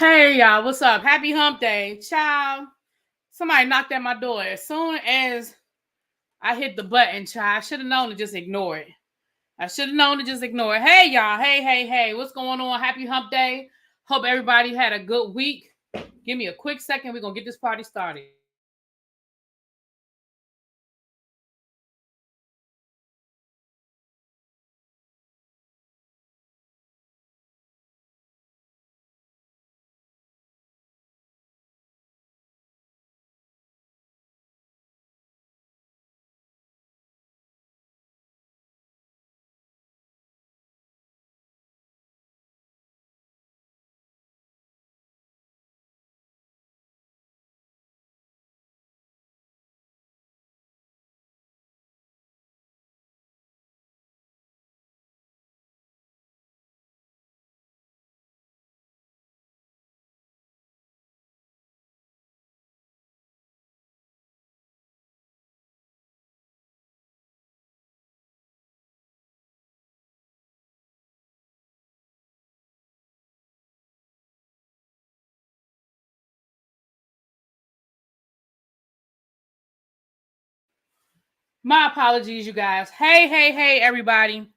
Hey y'all, what's up? Happy hump day. Child, somebody knocked at my door. As soon as I hit the button, child, I should have known to just ignore it. Hey y'all, hey, what's going on? Happy hump day. Hope everybody had a good week. Give me a quick second. We're going to get this party started. My apologies, you guys. Hey, everybody.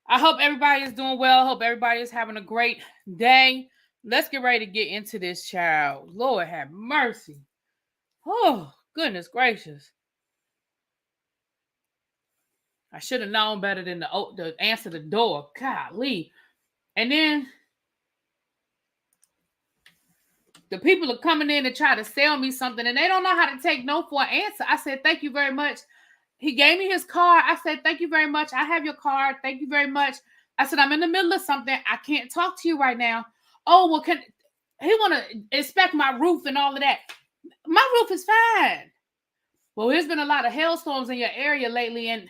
I hope everybody is doing well. Hope everybody is having a great day. Let's get ready to get into this, child. Lord have mercy. Oh, goodness gracious. I should have known better than to answer the door. Golly. And then the people are coming in to try to sell me something, and they don't know how to take no for an answer. I said, thank you very much. He gave me his card. I said, thank you very much. I have your card. Thank you very much. I said, I'm in the middle of something. I can't talk to you right now. Oh, well, he want to inspect my roof and all of that. My roof is fine. Well, there's been a lot of hailstorms in your area lately, and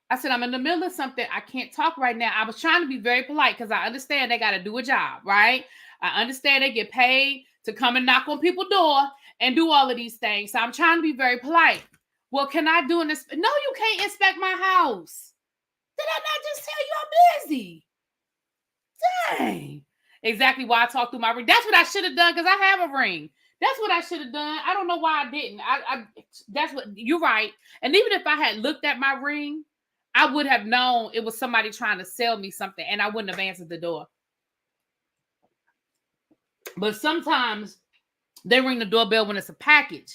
I said, I'm in the middle of something. I can't talk right now. I was trying to be very polite because I understand they got to do a job, right? I understand they get paid to come and knock on people's door and do all of these things. So I'm trying to be very polite. Well, can I do this? No, you can't inspect my house. Did I not just tell you I'm busy? Dang. Exactly why I talked through my ring. That's what I should have done because I have a ring. That's what I should have done. I don't know why I didn't. That's what you're right. And even if I had looked at my ring, I would have known it was somebody trying to sell me something and I wouldn't have answered the door. But sometimes they ring the doorbell when it's a package.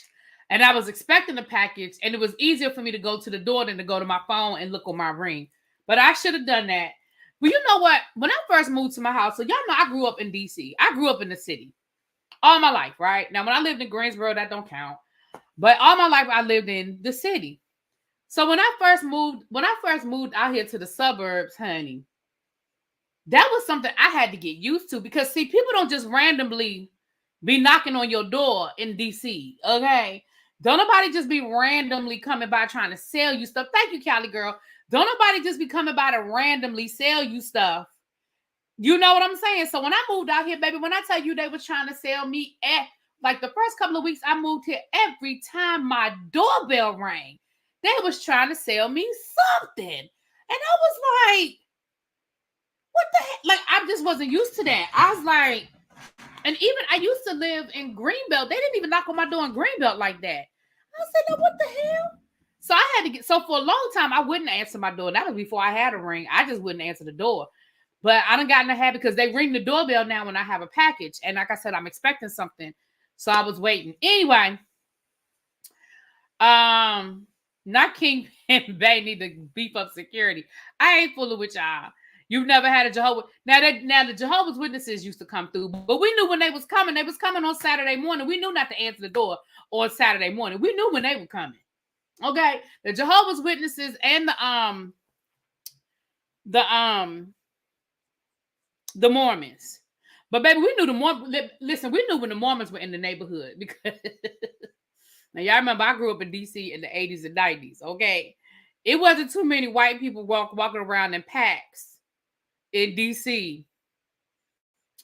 And I was expecting a package, and it was easier for me to go to the door than to go to my phone and look on my ring. But I should have done that. But you know what? When I first moved to my house, so y'all know I grew up in D.C. I grew up in the city all my life, right? Now, when I lived in Greensboro, that don't count. But all my life, I lived in the city. So when I first moved out here to the suburbs, honey, that was something I had to get used to because, see, people don't just randomly be knocking on your door in DC, okay? Don't nobody just be randomly coming by trying to sell you stuff. Thank you, Cali girl. Don't nobody just be coming by to randomly sell you stuff. You know what I'm saying? So when I moved out here, baby, when I tell you they was trying to sell me like the first couple of weeks I moved here, every time my doorbell rang, they was trying to sell me something. And I was like, what the heck? Like, I just wasn't used to that. I was like, and even I used to live in Greenbelt. They didn't even knock on my door in Greenbelt like that. I said, no, what the hell? So I had to so for a long time, I wouldn't answer my door. That was before I had a ring. I just wouldn't answer the door. But I done gotten a habit because they ring the doorbell now when I have a package. And like I said, I'm expecting something. So I was waiting. Anyway, not King and Bay need to beef up security. I ain't fooling with y'all. You've never had a Jehovah. Now the Jehovah's Witnesses used to come through, but we knew when they was coming. They was coming on Saturday morning. We knew not to answer the door on Saturday morning. We knew when they were coming. Okay, the Jehovah's Witnesses and the Mormons. But baby, we knew the Mormons. Listen, we knew when the Mormons were in the neighborhood because now y'all remember I grew up in DC in the 80s and 90s. Okay, it wasn't too many white people walking around in packs in DC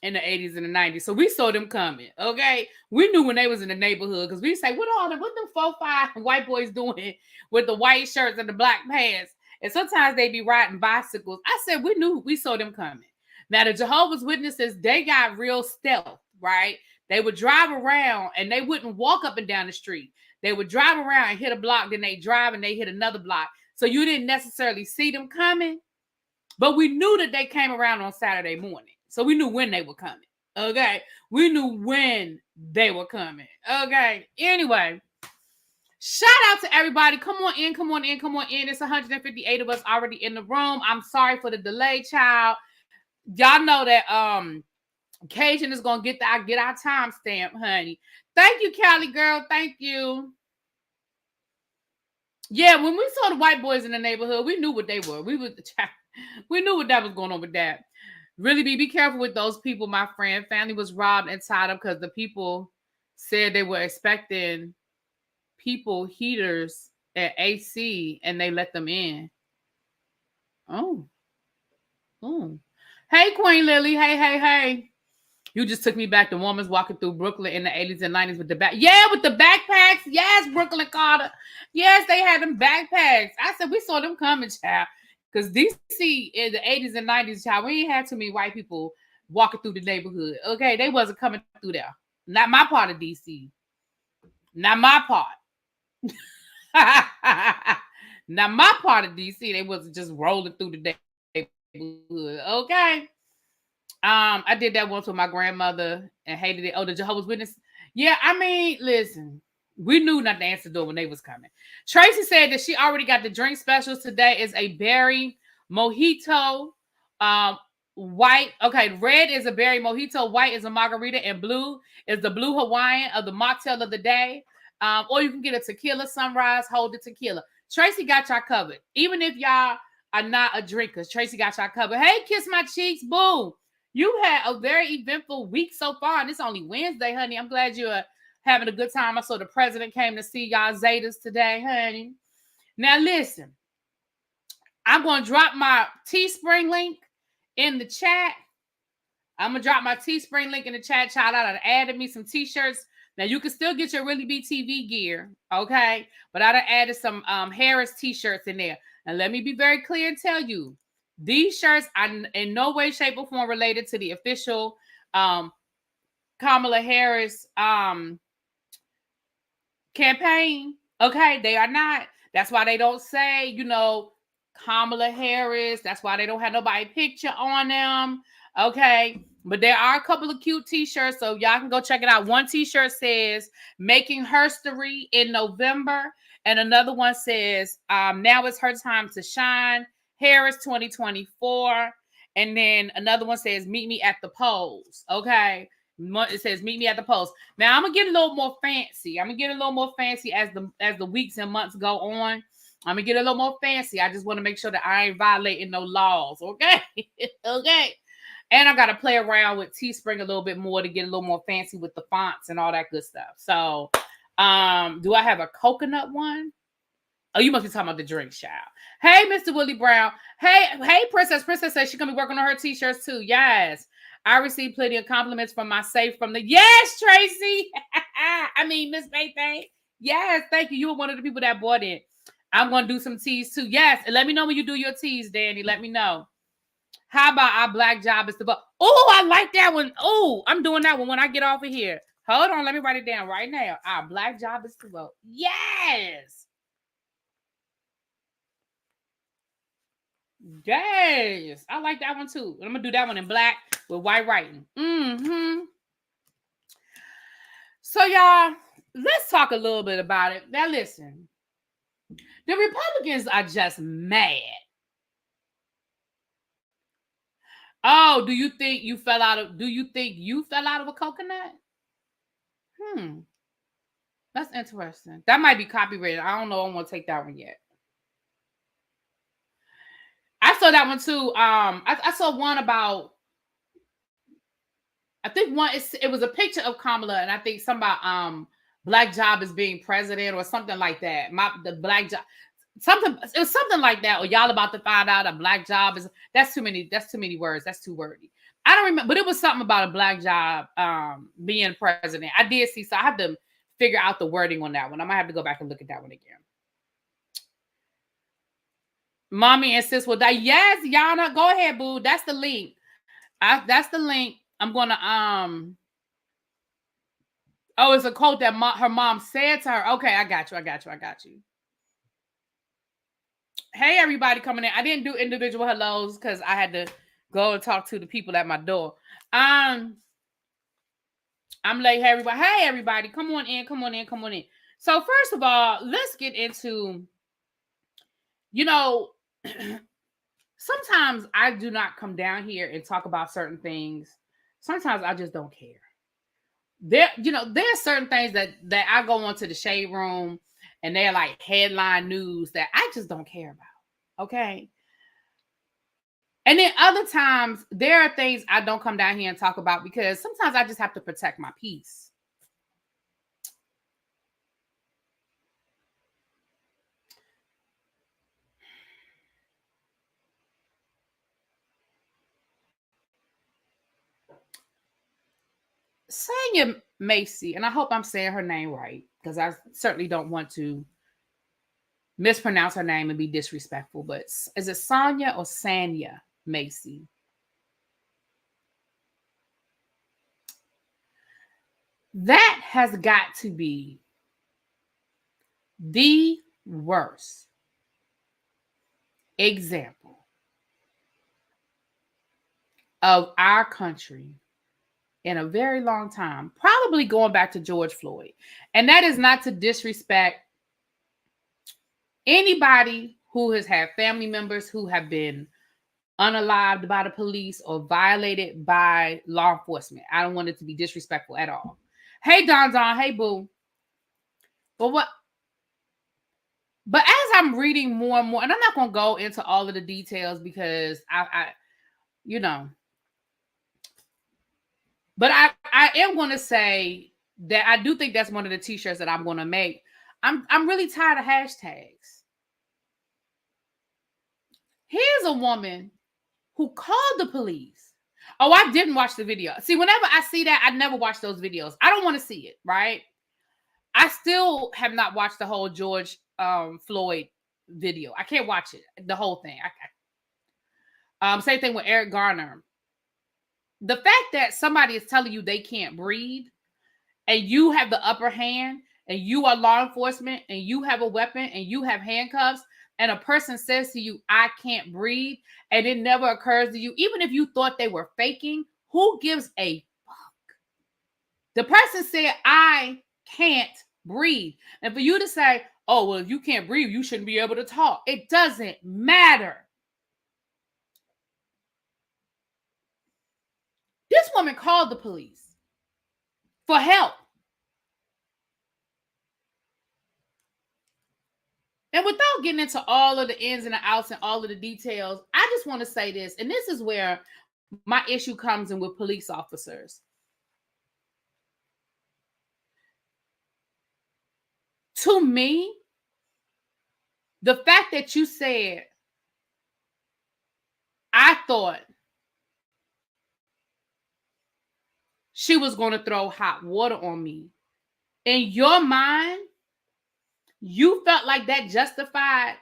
in the 80s and the 90s. So we saw them coming, okay? We knew when they was in the neighborhood because we say, what them 4-5 white boys doing with the white shirts and the black pants? And sometimes they be riding bicycles. I said, we saw them coming. Now, the Jehovah's Witnesses, they got real stealth, right? They would drive around and they wouldn't walk up and down the street. They would drive around and hit a block, then they drive and they hit another block. So you didn't necessarily see them coming, but we knew that they came around on Saturday morning. So we knew when they were coming. Okay. We knew when they were coming. Okay. Anyway, shout out to everybody. Come on in, come on in, come on in. It's 158 of us already in the room. I'm sorry for the delay, child. Y'all know that Cajun is gonna get our timestamp, honey. Thank you, Callie girl. Thank you. Yeah, when we saw the white boys in the neighborhood, we knew what they were. We knew what that was going on with that. Really be careful with those people, my friend. Family was robbed and tied up because the people said they were expecting people heaters at AC and they let them in. Oh. Hey, Queen Lily. Hey. You just took me back to women's walking through Brooklyn in the 80s and 90s with the with the backpacks. Yes, Brooklyn Carter. Yes, they had them backpacks. I said we saw them coming, child. Because DC in the 80s and 90s, child, we ain't had too many white people walking through the neighborhood. Okay, they wasn't coming through there. Not my part of DC. Not my part. Not my part of DC. They wasn't just rolling through the neighborhood. Okay. I did that once with my grandmother and hated it. Oh, the Jehovah's Witness. Yeah, I mean, listen, we knew not to answer the door when they was coming. Tracy said that she already got the drink specials today. Is a berry mojito, white. Okay, red is a berry mojito, white is a margarita, and blue is the blue Hawaiian of the mocktail of the day. Or you can get a tequila sunrise, hold the tequila. Tracy got y'all covered. Even if y'all are not a drinker, Tracy got y'all covered. Hey, kiss my cheeks, boo. You had a very eventful week so far, and it's only Wednesday, honey. I'm glad you're having a good time. I saw the president came to see y'all Zetas today, honey. Now, listen. I'm going to drop my Teespring link in the chat. I'm going to drop my Teespring link in the chat. Child, I added me some T-shirts. Now, you can still get your Really Be TV gear, okay? But I done added some Harris T-shirts in there. And let me be very clear and tell you, these shirts are in no way, shape, or form related to the official Kamala Harris campaign. Okay, they are not. That's why they don't say, Kamala Harris. That's why they don't have nobody picture on them. Okay, but there are a couple of cute T-shirts, so y'all can go check it out. One T-shirt says "Making Herstory in November," and another one says "Now it's her time to shine." Harris 2024. And then another one says, meet me at the polls. Okay. It says, meet me at the polls. Now I'm going to get a little more fancy. As the weeks and months go on. I'm going to get a little more fancy. I just want to make sure that I ain't violating no laws. Okay. Okay. And I got to play around with Teespring a little bit more to get a little more fancy with the fonts and all that good stuff. So, do I have a coconut one? Oh, you must be talking about the drink, child. Hey, Mr. Willie Brown. Hey, Princess. Princess says she's going to be working on her T-shirts too. Yes. I received plenty of compliments from my safe from the... Yes, Tracy. I mean, Miss Bay. Yes, thank you. You were one of the people that bought it. I'm going to do some teas too. Yes. And let me know when you do your teas, Danny. Let me know. How about our black job is the vote? Oh, I like that one. Oh, I'm doing that one when I get off of here. Hold on. Let me write it down right now. Our black job is the vote. Yes. Yes, I like that one too. I'm gonna do that one in black with white writing. So y'all, let's talk a little bit about it. Now listen, the Republicans are just mad. Oh, do you think you fell out of a coconut? That's interesting. That might be copyrighted. I don't know. I don't want to take that one yet. I saw that one too. I saw one about, I think it was a picture of Kamala, and I think something about black job is being president or something like that. The black job, it was something like that. Or y'all about to find out a black job is that's too many words. That's too wordy. I don't remember, but it was something about a black job being president. I did see, so I have to figure out the wording on that one. I might have to go back and look at that one again. Mommy and sis will die. Yes, Yana, go ahead, boo. That's the link. That's the link. I'm gonna Oh, it's a quote that her mom said to her. Okay, I got you. Hey, everybody coming in. I didn't do individual hellos because I had to go and talk to the people at my door. I'm like, hey, everybody, come on in. So first of all, let's get into, sometimes I do not come down here and talk about certain things. Sometimes I just don't care. There are certain things that I go onto the shade room and they're like headline news that I just don't care about. Okay. And then other times there are things I don't come down here and talk about because sometimes I just have to protect my peace. Sonya Massey, and I hope I'm saying her name right because I certainly don't want to mispronounce her name and be disrespectful, but is it Sonya or Sanya Massey? That has got to be the worst example of our country in a very long time, probably going back to George Floyd. And that is not to disrespect anybody who has had family members who have been unalived by the police or violated by law enforcement. I don't want it to be disrespectful at all. Hey, Don, hey, boo. But as I'm reading more and more, and I'm not going to go into all of the details because but I am going to say that I do think that's one of the t-shirts that I'm going to make. I'm really tired of hashtags. Here's a woman who called the police. Oh, I didn't watch the video. See, whenever I see that, I never watch those videos. I don't want to see it, right? I still have not watched the whole George Floyd video. I can't watch it, the whole thing. Same thing with Eric Garner. The fact that somebody is telling you they can't breathe and you have the upper hand and you are law enforcement and you have a weapon and you have handcuffs and a person says to you, I can't breathe, and it never occurs to you, even if you thought they were faking, who gives a fuck? The person said, I can't breathe. And for you to say, oh, well, if you can't breathe, you shouldn't be able to talk. It doesn't matter. This woman called the police for help. And without getting into all of the ins and the outs and all of the details, I just want to say this, and this is where my issue comes in with police officers. To me, the fact that you said, I thought she was going to throw hot water on me. In your mind, you felt like that justified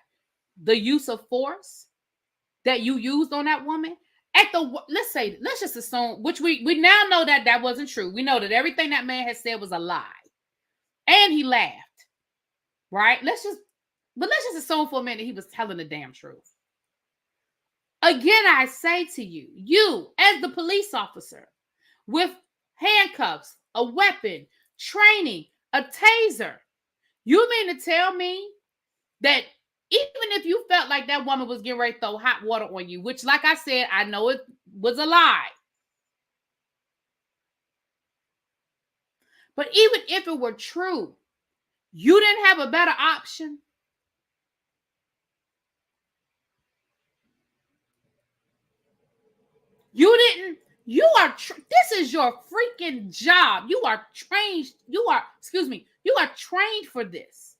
the use of force that you used on that woman. Let's just assume, which we now know that wasn't true. We know that everything that man had said was a lie. And he laughed. Right? Let's just assume for a minute he was telling the damn truth. Again, I say to you, you as the police officer with handcuffs, a weapon, training, a taser, you mean to tell me that even if you felt like that woman was getting ready to throw hot water on you, which, like I said, I know it was a lie. But even if it were true, you didn't have a better option? You didn't. This is your freaking job. You are trained. You are trained for this.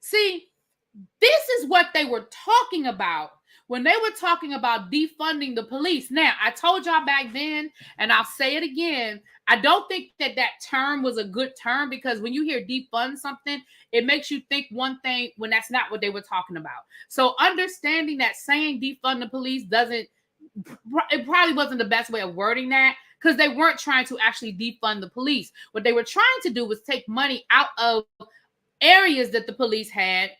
See, this is what they were talking about when they were talking about defunding the police. Now, I told y'all back then, and I'll say it again, I don't think that term was a good term, because when you hear defund something, it makes you think one thing when that's not what they were talking about. So understanding that saying defund the police it probably wasn't the best way of wording that, because they weren't trying to actually defund the police. What they were trying to do was take money out of areas that the police had,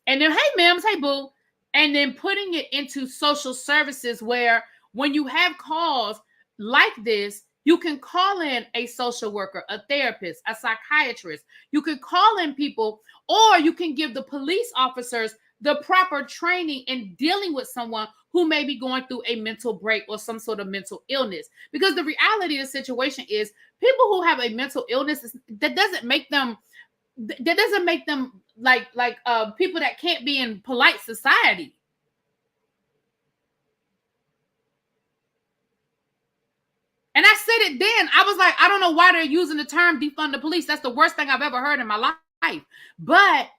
and then, hey, ma'ams, hey, boo, and then putting it into social services, where when you have calls like this, you can call in a social worker, a therapist, a psychiatrist. You can call in people, or you can give the police officers the proper training in dealing with someone who may be going through a mental break or some sort of mental illness. Because the reality of the situation is, people who have a mental illness, that doesn't make them like people that can't be in polite society. And I said it then. I was like, I don't know why they're using the term defund the police. That's the worst thing I've ever heard in my life. But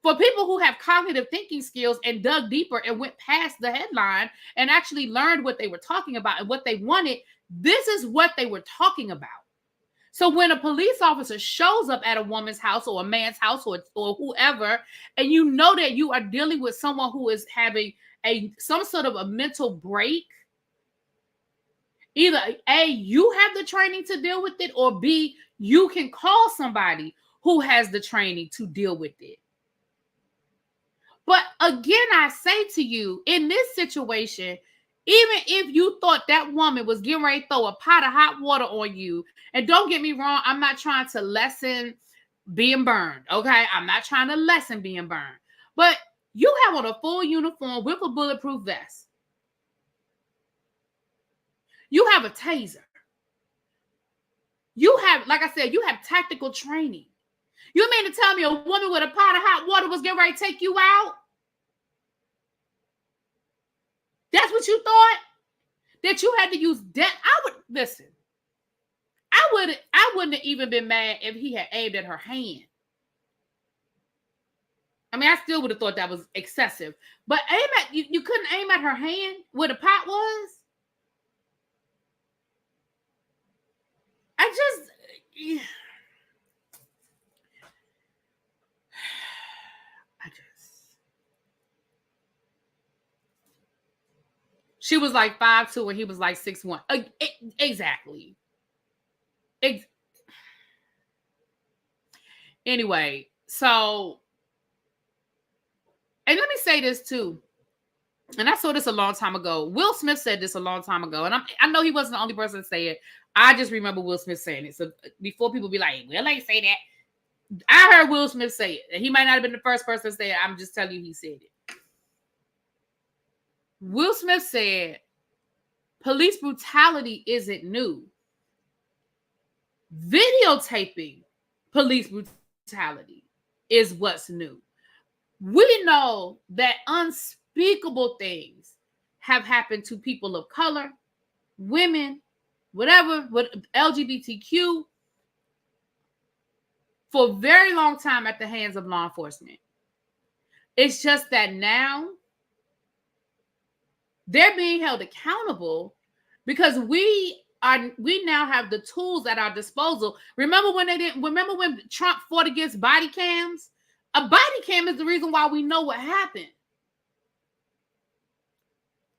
for people who have cognitive thinking skills and dug deeper and went past the headline and actually learned what they were talking about and what they wanted, this is what they were talking about. So when a police officer shows up at a woman's house or a man's house or whoever, and you know that you are dealing with someone who is having some sort of a mental break, either A, you have the training to deal with it, or B, you can call somebody who has the training to deal with it. But again, I say to you, in this situation, even if you thought that woman was getting ready to throw a pot of hot water on you, and don't get me wrong, I'm not trying to lessen being burned, okay? I'm not trying to lessen being burned. But you have on a full uniform with a bulletproof vest. You have a taser. You have, like I said, you have tactical training. You mean to tell me a woman with a pot of hot water was getting ready to take you out? That's what you thought? That you had to use death? Listen. I wouldn't have even been mad if he had aimed at her hand. I mean, I still would have thought that was excessive. But you couldn't aim at her hand where the pot was? She was like 5'2" and he was like 6'1". Exactly. Anyway, so, and let me say this too. And I saw this a long time ago. Will Smith said this a long time ago. And I know he wasn't the only person to say it. I just remember Will Smith saying it. So before people be like, Will ain't say that. I heard Will Smith say it. And he might not have been the first person to say it. I'm just telling you he said it. Will Smith said, police brutality isn't new. Videotaping police brutality is what's new. We know that unspeakable things have happened to people of color, women, whatever, LGBTQ, for a very long time at the hands of law enforcement. It's just that now they're being held accountable because we now have the tools at our disposal. Remember when Trump fought against body cams? A body cam is the reason why we know what happened.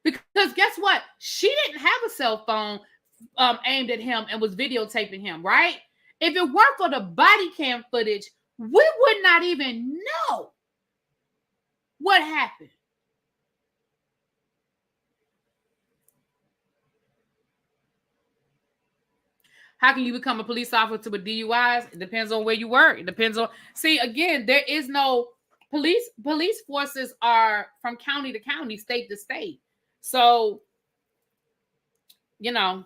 Because guess what? She didn't have a cell phone aimed at him and was videotaping him, right? If it weren't for the body cam footage, we would not even know what happened. How can you become a police officer with DUIs? It depends on where you work. It depends on, see, again, there is no police forces are from county to county, state to state. So, you know,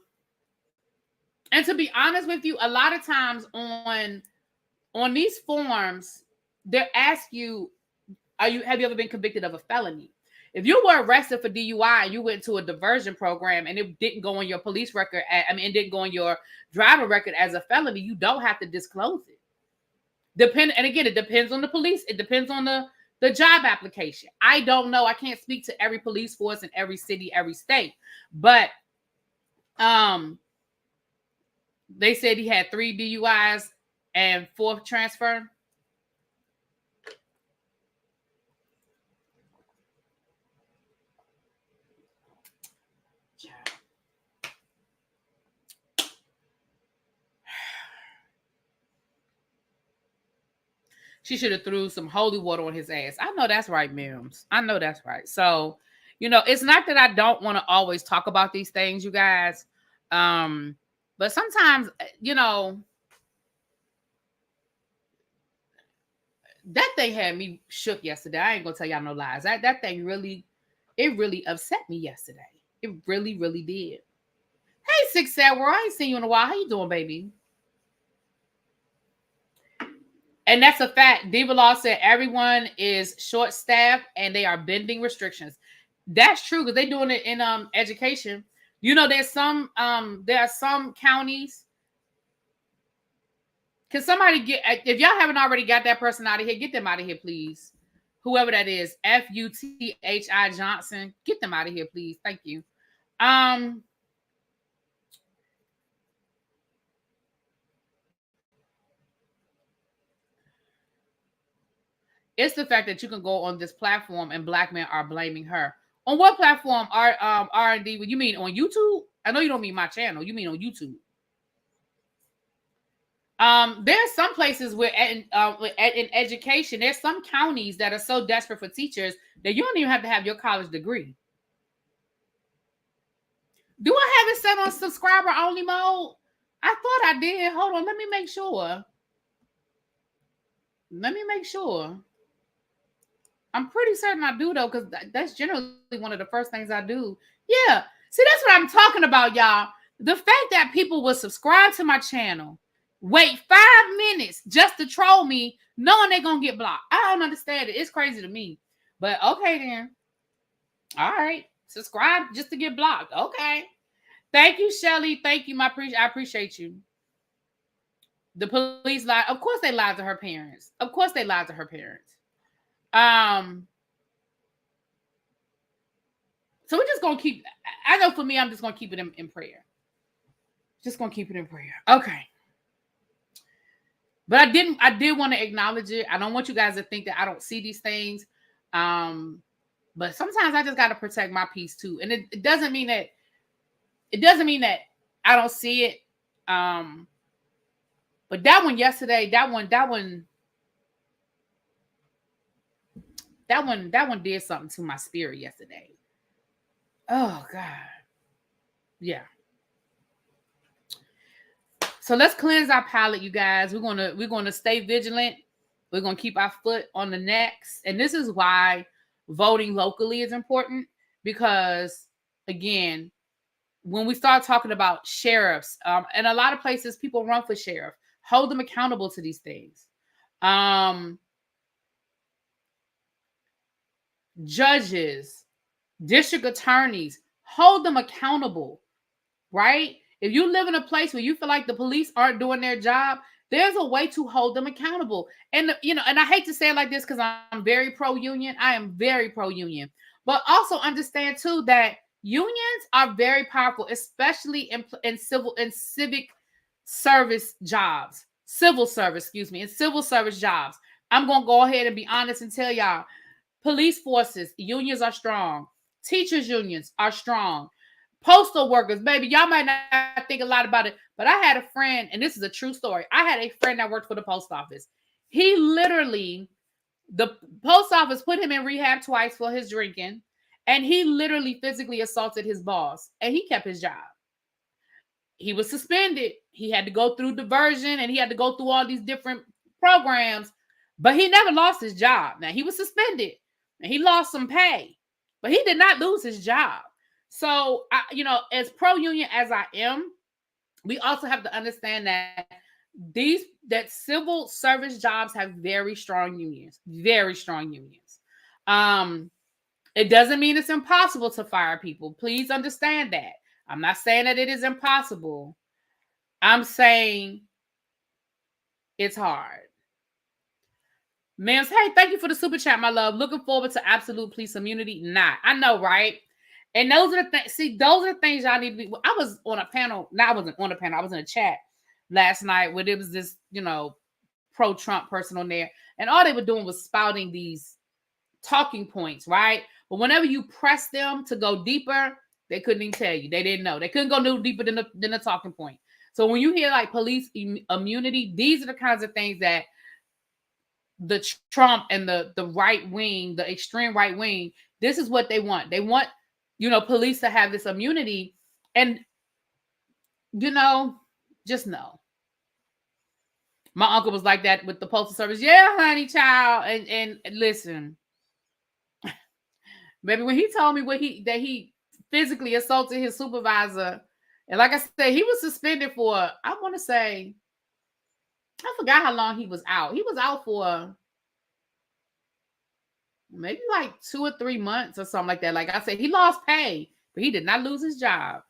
and to be honest with you, a lot of times on these forms, they ask you, have you ever been convicted of a felony? If you were arrested for DUI and you went to a diversion program and it didn't go on your police record, it didn't go on your driver record as a felony, you don't have to disclose it. And again, it depends on the police. It depends on the the job application. I don't know. I can't speak to every police force in every city, every state, but they said he had 3 DUIs and 4 transfer. She should have threw some holy water on his ass. I know that's right, Mims. I know that's right. So, it's not that I don't want to always talk about these things, you guys. But sometimes, that thing had me shook yesterday. I ain't gonna tell y'all no lies. That thing really upset me yesterday. It really, really did. Hey, 6 Sad World, I ain't seen you in a while. How you doing, baby? And that's a fact. Diva Law said everyone is short-staffed and they are bending restrictions. That's true because they're doing it in education. There's some there are some counties. Can somebody if y'all haven't already got that person out of here, get them out of here, please. Whoever that is, Futhi Johnson, get them out of here, please. Thank you. It's the fact that you can go on this platform and black men are blaming her. On what platform? R&D? You mean on YouTube? I know you don't mean my channel. You mean on YouTube. There's some places where in education, there's some counties that are so desperate for teachers that you don't even have to have your college degree. Do I have it set on subscriber only mode? I thought I did. Hold on, let me make sure. I'm pretty certain I do though, because that's generally one of the first things I do. Yeah. See, that's what I'm talking about, y'all. The fact that people will subscribe to my channel, wait 5 minutes just to troll me, knowing they're going to get blocked. I don't understand it. It's crazy to me. But okay then. All right. Subscribe just to get blocked. Okay. Thank you, Shelly. Thank you. I appreciate you. The police lied. Of course they lied to her parents. So we're just going to keep, I know for me, I'm just going to keep it in prayer. Okay. But I did want to acknowledge it. I don't want you guys to think that I don't see these things. But sometimes I just got to protect my peace too. And it doesn't mean that I don't see it. But that one yesterday, that one did something to my spirit yesterday. Oh God. Yeah. So let's cleanse our palate, you guys. We're gonna stay vigilant. We're gonna keep our foot on the necks. And this is why voting locally is important, because again, when we start talking about sheriffs, and a lot of places people run for sheriff, hold them accountable to these things. Judges, district attorneys, hold them accountable, right? If you live in a place where you feel like the police aren't doing their job, there's a way to hold them accountable. And, and I hate to say it like this because I'm very pro-union. I am very pro-union. But also understand, too, that unions are very powerful, especially in civic service jobs. Civil service jobs. I'm going to go ahead and be honest and tell y'all, police forces, unions are strong. Teachers' unions are strong. Postal workers, baby, y'all might not think a lot about it, but I had a friend, and this is a true story. I had a friend that worked for the post office. He literally, the post office put him in rehab twice for his drinking, and he literally physically assaulted his boss, and he kept his job. He was suspended. He had to go through diversion, and he had to go through all these different programs, but he never lost his job. Now, he was suspended, and he lost some pay, but he did not lose his job. So, as pro-union as I am, we also have to understand that civil service jobs have very strong unions. It doesn't mean it's impossible to fire people. Please understand that. I'm not saying that it is impossible. I'm saying it's hard. Ma'am, hey, thank you for the super chat, my love. Looking forward to absolute police immunity. Not. I know, right? And those are the things. See, those are the things y'all need to be. I was on a panel. No, I wasn't on a panel. I was in a chat last night where there was this, pro-Trump person on there, and all they were doing was spouting these talking points, right? But whenever you press them to go deeper, they couldn't even tell you. They didn't know. They couldn't go no deeper than the talking point. So when you hear like police immunity, these are the kinds of things that the Trump and the right wing, the extreme right wing, this is what they want. They want, police to have this immunity. And, just know. My uncle was like that with the Postal Service. Yeah, honey, child. And listen, baby, when he told me that he physically assaulted his supervisor, and like I said, he was suspended for, I want to say, I forgot how long he was out. He was out for maybe like 2 or 3 months or something like that. Like I said, he lost pay, but he did not lose his job.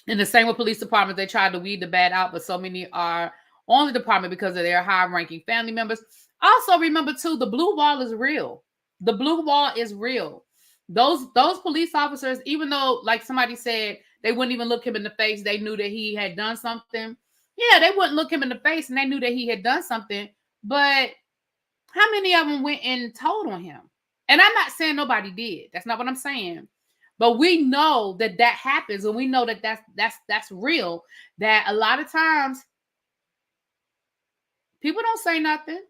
And the same with police departments. They tried to weed the bad out, but so many are on the department because of their high-ranking family members. Also, remember too, the blue wall is real. The blue wall is real. Those police officers, even though, like somebody said, they wouldn't even look him in the face, they knew that he had done something. Yeah, they wouldn't look him in the face, and they knew that he had done something. But how many of them went and told on him? And I'm not saying nobody did. That's not what I'm saying. But we know that happens, and we know that that's real. That a lot of times people don't say nothing.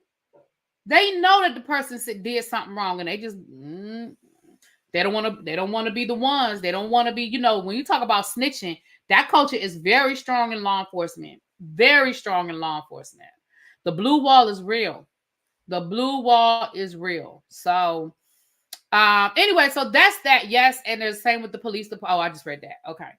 They know that the person did something wrong, and they just they don't want to be the ones. They don't want to be, when you talk about snitching, that culture is very strong in law enforcement. Very strong in law enforcement. The blue wall is real. The blue wall is real. So anyway, so that's that. Yes, and the same with the police department. Oh, I just read that. Okay.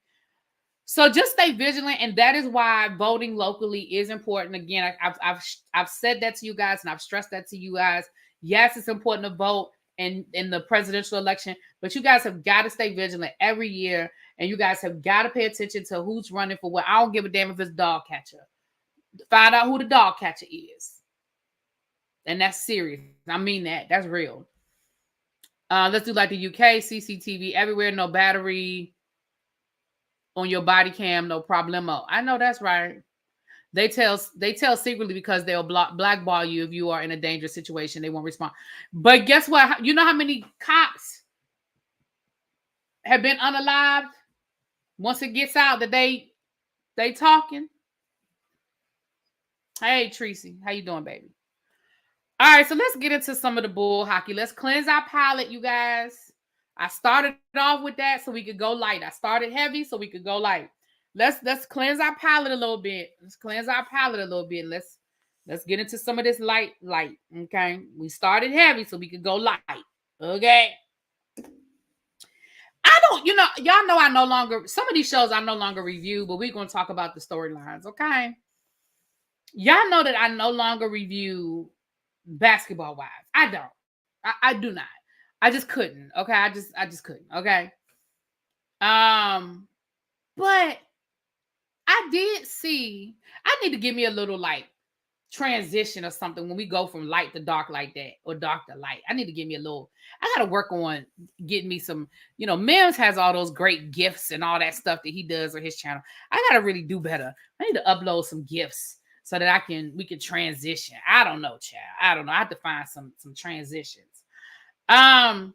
So just stay vigilant, and that is why voting locally is important. Again, I've said that to you guys, and I've stressed that to you guys. Yes, it's important to vote in the presidential election, but you guys have got to stay vigilant every year, and you guys have got to pay attention to who's running for what. I don't give a damn if it's dog catcher. Find out who the dog catcher is, and that's serious. I mean that. That's real. Let's do like the UK, CCTV everywhere, no battery on your body cam, no problemo. I know that's right. They tell secretly because they'll blackball you if you are in a dangerous situation. They won't respond. But guess what? You know how many cops have been unalived once it gets out that they talking? Hey, Tracy, how you doing, baby? All right, so let's get into some of the bull hockey. Let's cleanse our palate, you guys. I started off with that so we could go light. I started heavy so we could go light. Let's cleanse our palate a little bit. Let's cleanse our palate a little bit. Let's get into some of this light. Okay. We started heavy so we could go light. Okay. Y'all know I no longer, some of these shows I no longer review, but we're going to talk about the storylines. Okay. Y'all know that I no longer review Basketball Wives. I don't. I do not. I just couldn't. Okay. I just couldn't. Okay. But I did see, I need to give me a little like transition or something when we go from light to dark like that, or dark to light. I need to give me a little, I got to work on getting me some, Mims has all those great gifts and all that stuff that he does on his channel. I got to really do better. I need to upload some gifts so that we can transition. I don't know, child. I don't know. I have to find some transitions. I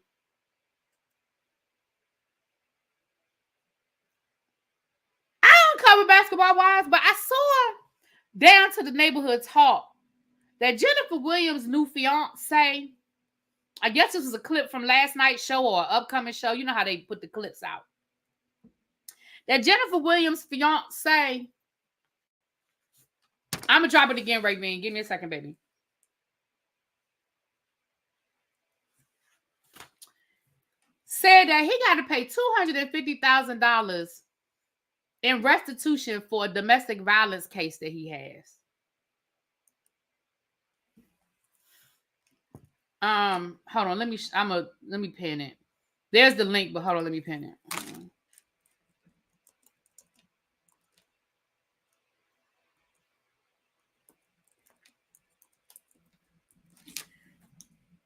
don't cover Basketball Wives, but I saw down to the neighborhood talk that Jennifer Williams' new fiance, I guess this was a clip from last night's show or an upcoming show. You know how they put the clips out. That Jennifer Williams' fiance, I'm going to drop it again, Raven. Give me a second, baby. Said that he got to pay $250,000 in restitution for a domestic violence case that he has. Hold on, let me pin it. There's the link, but hold on, let me pin it.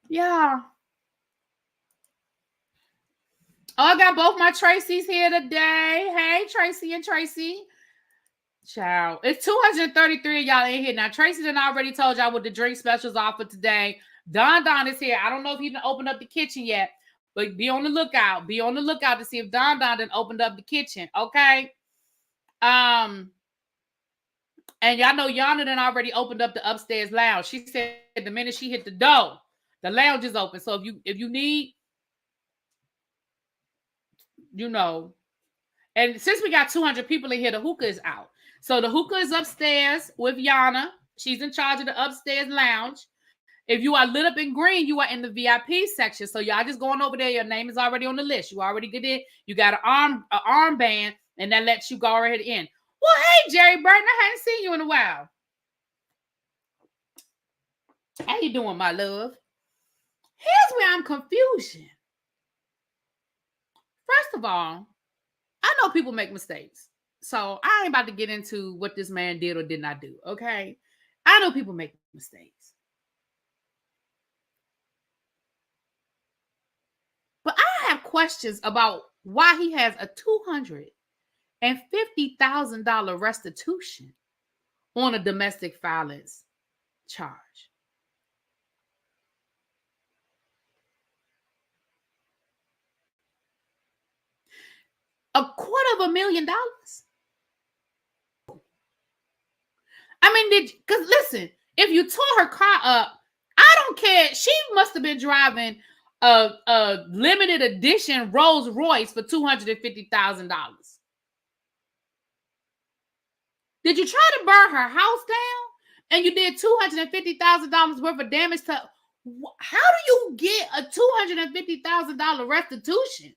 Yeah. Oh, I got both my Tracy's here today. Hey, Tracy and Tracy. Child, it's 233 of y'all in here. Now, Tracy done already told y'all what the drink specials are for today. Don is here. I don't know if he done opened up the kitchen yet, but be on the lookout. Be on the lookout to see if Don done opened up the kitchen, okay? And y'all know Yana done already opened up the upstairs lounge. She said the minute she hit the door, the lounge is open. So if you need, you know, and since we got 200 people in here, the hookah is out. So the hookah is upstairs with Yana. She's in charge of the upstairs lounge. If you are lit up in green, you are in the VIP section. So y'all just going over there. Your name is already on the list. You already get in. You got an armband, and that lets you go right in. Well, hey, Jerry Burton, I hadn't seen you in a while. How you doing, my love? Here's where I'm confusing. First of all, I know people make mistakes. So I ain't about to get into what this man did or did not do, okay? I know people make mistakes. But I have questions about why he has a $250,000 restitution on a domestic violence charge. $250,000. I mean, because listen, if you tore her car up, I don't care. She must have been driving a limited edition Rolls Royce for $250,000. Did you try to burn her house down and you did $250,000 worth of damage to? How do you get a $250,000 restitution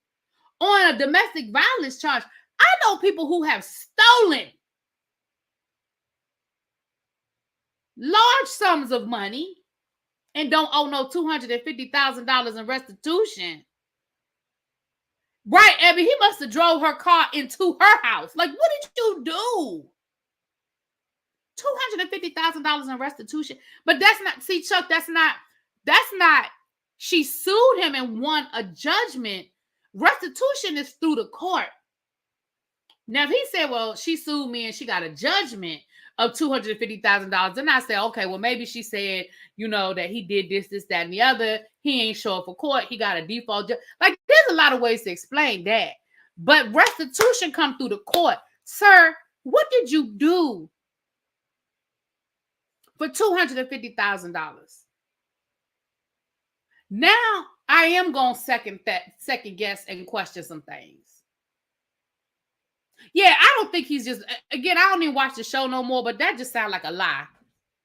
on a domestic violence charge? I know people who have stolen large sums of money and don't owe no $250,000 in restitution. Right, Abby, he must have drove her car into her house. Like, what did you do? $250,000 in restitution. But that's not, see, Chuck, that's not, she sued him and won a judgment. Restitution is through the court. Now, if he said, well, she sued me and she got a judgment of $250,000, then I say, okay, well, maybe she said, you know, that he did this, that, and the other. He ain't show up for court. He got a default. Like, there's a lot of ways to explain that. But restitution come through the court. Sir, what did you do for $250,000? Now, I am going to second guess and question some things. Yeah, I don't think he's just, again, I don't even watch the show no more, but that just sounds like a lie.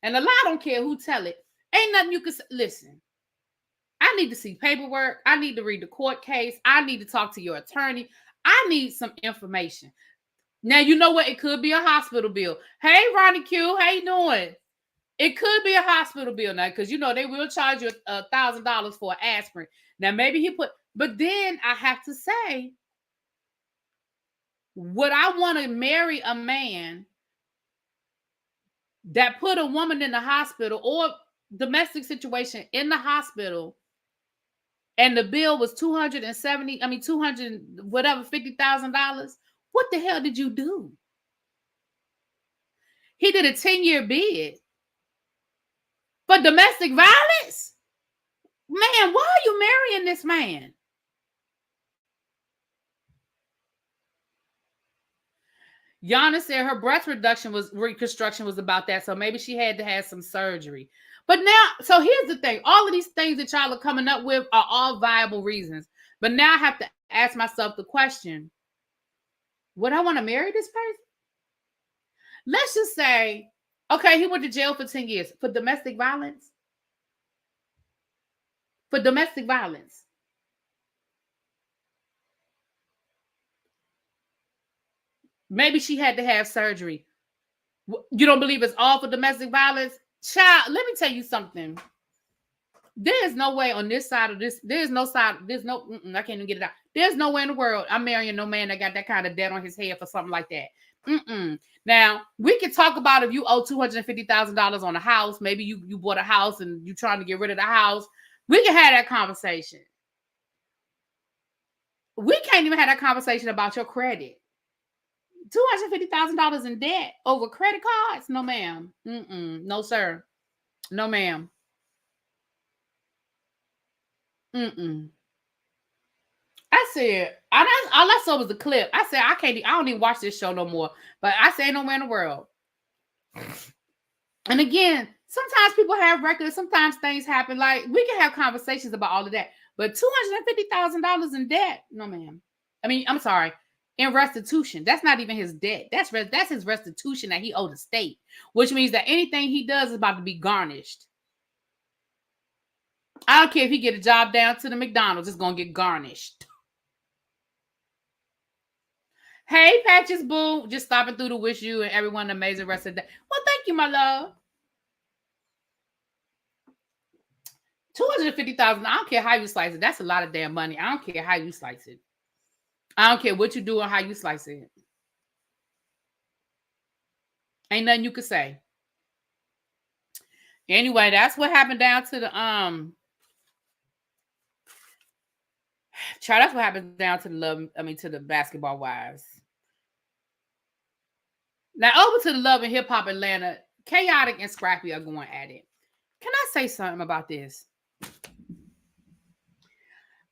And a lie, don't care who tell it. Ain't nothing you can say. Listen, I need to see paperwork. I need to read the court case. I need to talk to your attorney. I need some information. Now, you know what? It could be a hospital bill. Hey, Ronnie Q, how you doing? It could be a hospital bill now, because, you know, they will charge you $1,000 for an aspirin. Now, maybe but then I have to say, would I want to marry a man that put a woman in the hospital or domestic situation in the hospital, and the bill was $50,000? What the hell did you do? He did a 10-year bid for domestic violence? Man, why are you marrying this man? Yana said her breast reconstruction was about that, so maybe she had to have some surgery. But now, so here's the thing. All of these things that y'all are coming up with are all viable reasons. But now I have to ask myself the question, would I want to marry this person? Let's just say, okay, he went to jail for 10 years for domestic violence. For domestic violence. Maybe she had to have surgery. You don't believe it's all for domestic violence? Child, let me tell you something. There is no way on this side of this. I can't even get it out. There's no way in the world I'm marrying no man that got that kind of debt on his head for something like that. Now, we can talk about if you owe $250,000 on a house. Maybe you bought a house and you're trying to get rid of the house. We can have that conversation. We can't even have that conversation about your credit. $250,000 in debt over credit cards? No, ma'am. No, sir. No, ma'am. I said, all I saw was the clip. I said, I don't even watch this show no more. But I said, nowhere in the world. And again, sometimes people have records. Sometimes things happen. Like, we can have conversations about all of that. But $250,000 in debt? No, ma'am. I mean, I'm sorry. In restitution. That's not even his debt. That's his restitution that he owed the state. Which means that anything he does is about to be garnished. I don't care if he get a job down to the McDonald's. It's going to get garnished. Hey, Patches Boo. Just stopping through to wish you and everyone an amazing rest of the day. Well, thank you, my love. $250,000. I don't care how you slice it. That's a lot of damn money. I don't care how you slice it. I don't care what you do or how you slice it. Ain't nothing you could say. Anyway, that's what happened down to the child. That's what happened down to to the basketball wives. Now over to the Love and Hip Hop Atlanta. Chaotic and Scrappy are going at it. Can I say something about this?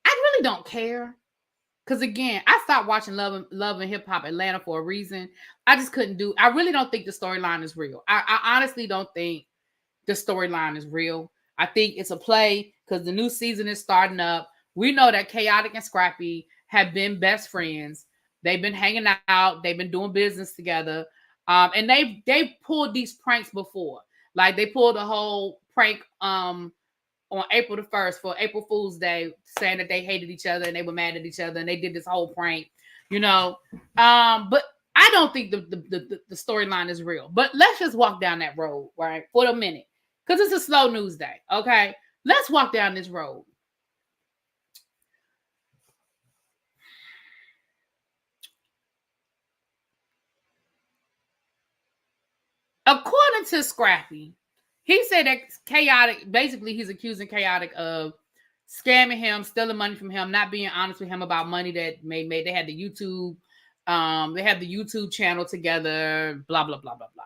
I really don't care. Because again, I stopped watching Love and Hip Hop Atlanta for a reason. I just couldn't do. I really don't think the storyline is real. I honestly don't think the storyline is real. I think it's a play because the new season is starting up. We know that Chaotic and Scrappy have been best friends. They've been hanging out. They've been doing business together. And they've pulled these pranks before. Like they pulled a whole prank on April the 1st for April Fool's Day, saying that they hated each other and they were mad at each other, and they did this whole prank, But I don't think the storyline is real. But let's just walk down that road, right, for a minute, because it's a slow news day. Okay, let's walk down this road. According to Scrappy, he said that Chaotic, basically he's accusing Chaotic of scamming him, stealing money from him, not being honest with him about money that made. They had the YouTube, channel together, blah, blah, blah, blah, blah.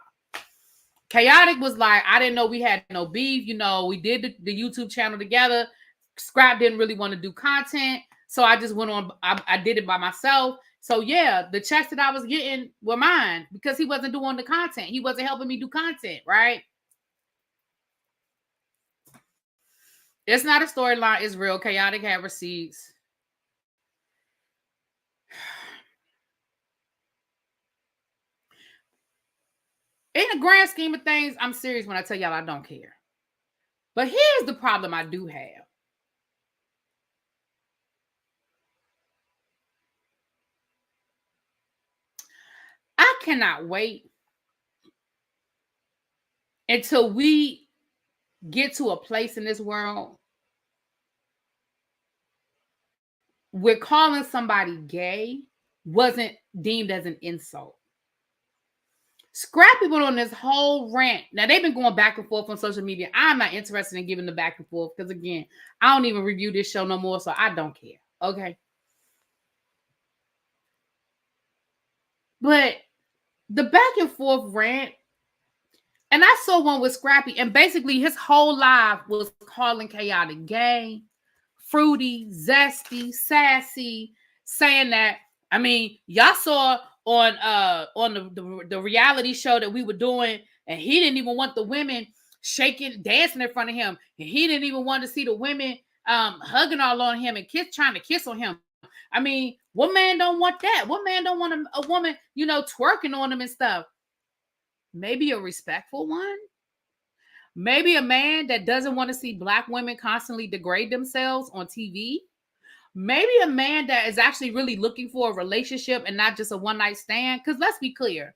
Chaotic was like, I didn't know we had no beef. We did the YouTube channel together. Scrap didn't really want to do content. So I just went on, I did it by myself. So yeah, the checks that I was getting were mine because he wasn't doing the content. He wasn't helping me do content, right? It's not a storyline. It's real. Chaotic had receipts. In the grand scheme of things, I'm serious when I tell y'all I don't care. But here's the problem I do have. I cannot wait until we get to a place in this world where calling somebody gay wasn't deemed as an insult. Scrappy went on this whole rant. Now, they've been going back and forth on social media. I'm not interested in giving the back and forth because, again, I don't even review this show no more, so I don't care. Okay? But the back and forth rant, and I saw one with Scrappy, and basically his whole life was calling Chaotic gay, fruity, zesty, sassy, saying that, y'all saw on the reality show that we were doing, and he didn't even want the women shaking, dancing in front of him, and he didn't even want to see the women hugging all on him and trying to kiss on him. What man don't want that? What man don't want a woman, twerking on him and stuff? Maybe a respectful one. Maybe a man that doesn't want to see Black women constantly degrade themselves on TV. Maybe a man that is actually really looking for a relationship and not just a one-night stand. Because let's be clear,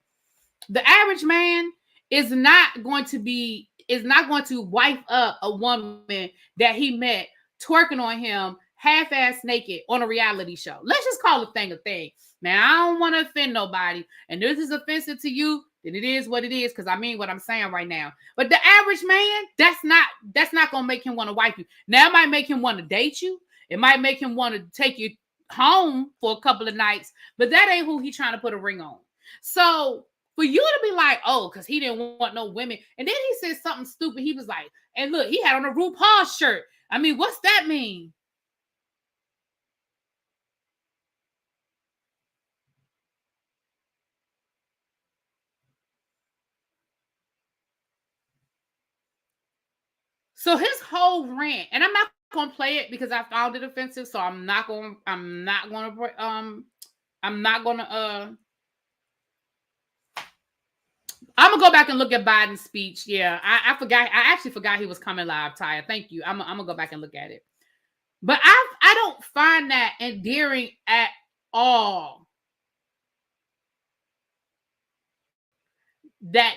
the average man is not going to wife up a woman that he met twerking on him half-ass naked on a reality show. Let's just call a thing a thing. Now, I don't want to offend nobody, and this is offensive to you, then it is what it is, because I mean what I'm saying right now. But the average man, that's not gonna make him want to wife you. Now it might make him want to date you. It might make him want to take you home for a couple of nights, but that ain't who he trying to put a ring on. So for you to be like, oh, because he didn't want no women, and then he said something stupid. He was like, and look, he had on a RuPaul shirt. I mean, what's that mean? So his whole rant, and I'm not gonna play it because I found it offensive. So I'm not gonna I'm gonna go back and look at Biden's speech. Yeah, I forgot. I actually forgot he was coming live, Tyre. Thank you. I'm gonna go back and look at it. But I don't find that endearing at all. That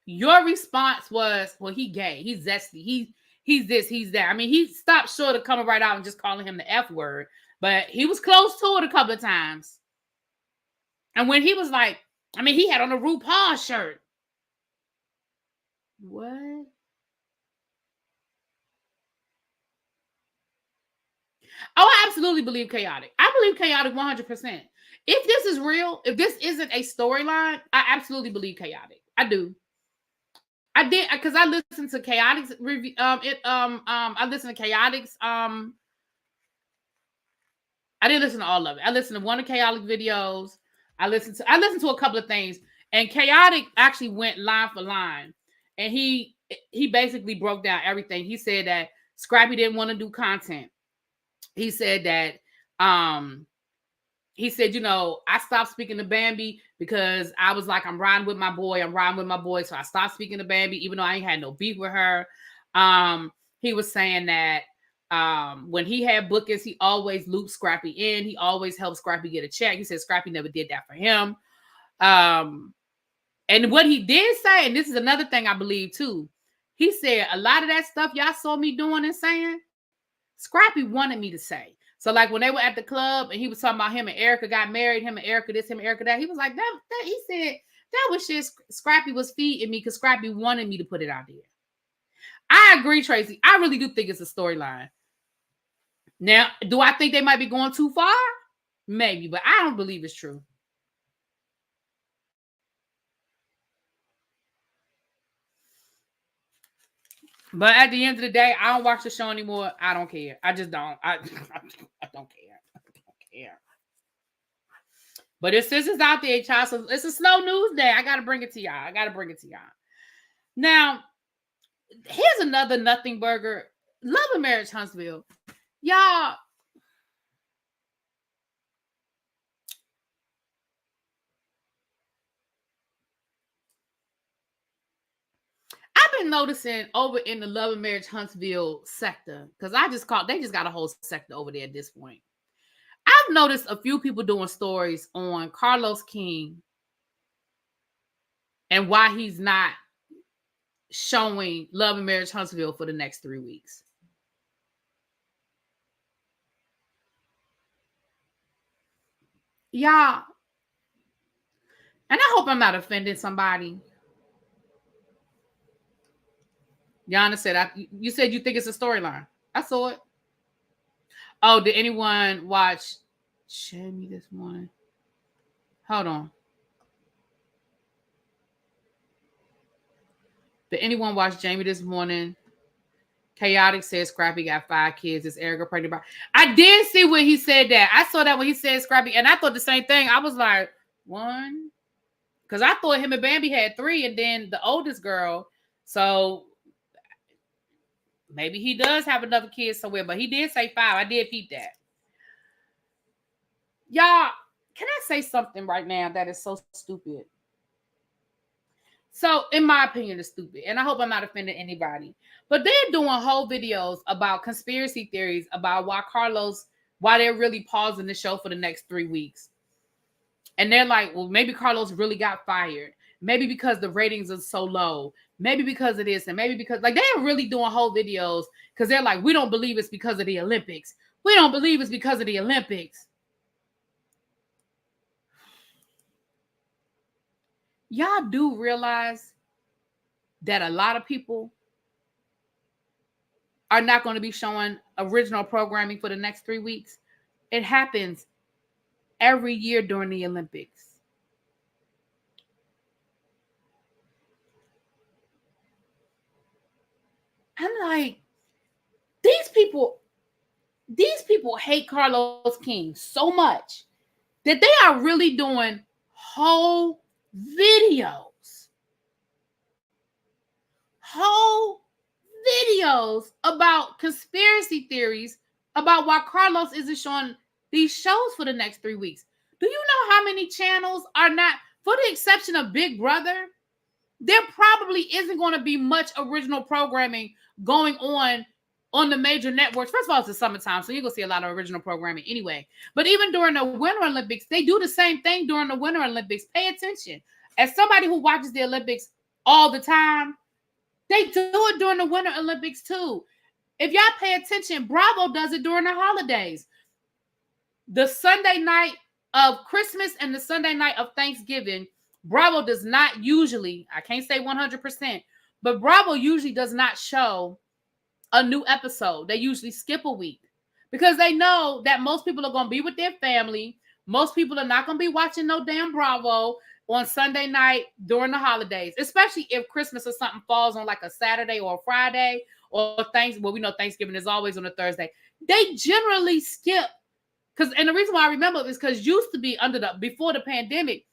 your response was, well, he gay, he's zesty, he's this, he's that. I mean, he stopped short of coming right out and just calling him the F word, but he was close to it a couple of times. And when he was like, I mean, he had on a RuPaul shirt. What? Oh, I absolutely believe Chaotic. I believe Chaotic 100%. If this is real, if this isn't a storyline, I absolutely believe Chaotic. I do. I did, because I listened to Chaotic's review. I listened to Chaotic's. I didn't listen to all of it. I listened to one of Chaotic videos. I listened to a couple of things, and Chaotic actually went line for line, and he basically broke down everything. He said that Scrappy didn't want to do content. He said that he said, you know, I stopped speaking to Bambi because I was like, I'm riding with my boy. So I stopped speaking to Bambi, even though I ain't had no beef with her. He was saying that when he had bookings, he always looped Scrappy in. He always helped Scrappy get a check. He said Scrappy never did that for him. And what he did say, and this is another thing I believe too, he said a lot of that stuff y'all saw me doing and saying, Scrappy wanted me to say. So like when they were at the club and he was talking about him and Erica got married, him and Erica this, him and Erica that, he was like, that he said that was shit Scrappy was feeding me because Scrappy wanted me to put it out there. I agree, Tracy. I really do think it's a storyline. Now, do I think they might be going too far? Maybe, but I don't believe it's true. But at the end of the day, I don't watch the show anymore. I don't care. I just don't. I don't care. I don't care. But if this is out there, child, so it's a slow news day. I got to bring it to y'all. Now, here's another nothing burger. Love and Marriage Huntsville. Y'all. I've been noticing over in the Love and Marriage Huntsville sector, because they just got a whole sector over there at this point. I've noticed a few people doing stories on Carlos King and why he's not showing Love and Marriage Huntsville for the next 3 weeks. Y'all, and I hope I'm not offending somebody. Yana said, you said you think it's a storyline. I saw it. Oh, did anyone watch Jamie this morning? Hold on. Did anyone watch Jamie this morning? Chaotic says Scrappy got 5 kids. Is Erica pregnant? I did see when he said that. I saw that when he said Scrappy, and I thought the same thing. I was like, 1? Because I thought him and Bambi had 3, and then the oldest girl. So maybe he does have another kid somewhere, but he did say 5. I did peep that. Y'all, can I say something right now that is so stupid? So, in my opinion, it's stupid. And I hope I'm not offending anybody. But they're doing whole videos about conspiracy theories about why they're really pausing the show for the next 3 weeks. And they're like, well, maybe Carlos really got fired. Maybe because the ratings are so low. Maybe because of this. And maybe because, like, they're really doing whole videos because they're like, we don't believe it's because of the Olympics. We don't believe it's because of the Olympics. y'all do realize that a lot of people are not going to be showing original programming for the next 3 weeks? It happens every year during the Olympics. I'm like, these people hate Carlos King so much that they are really doing whole videos about conspiracy theories about why Carlos isn't showing these shows for the next 3 weeks. Do you know how many channels are not, for the exception of Big Brother, there probably isn't going to be much original programming going on the major networks. First of all, it's the summertime, so you're going to see a lot of original programming anyway. But even during the Winter Olympics, they do the same thing during the Winter Olympics. Pay attention. As somebody who watches the Olympics all the time, they do it during the Winter Olympics too. If y'all pay attention, Bravo does it during the holidays. The Sunday night of Christmas and the Sunday night of Thanksgiving, Bravo does not usually, I can't say 100%, but Bravo usually does not show a new episode. They usually skip a week because they know that most people are going to be with their family. Most people are not going to be watching no damn Bravo on Sunday night during the holidays, especially if Christmas or something falls on like a Saturday or a Friday or we know Thanksgiving is always on a Thursday. They generally skip and the reason why I remember is because used to be before the pandemic,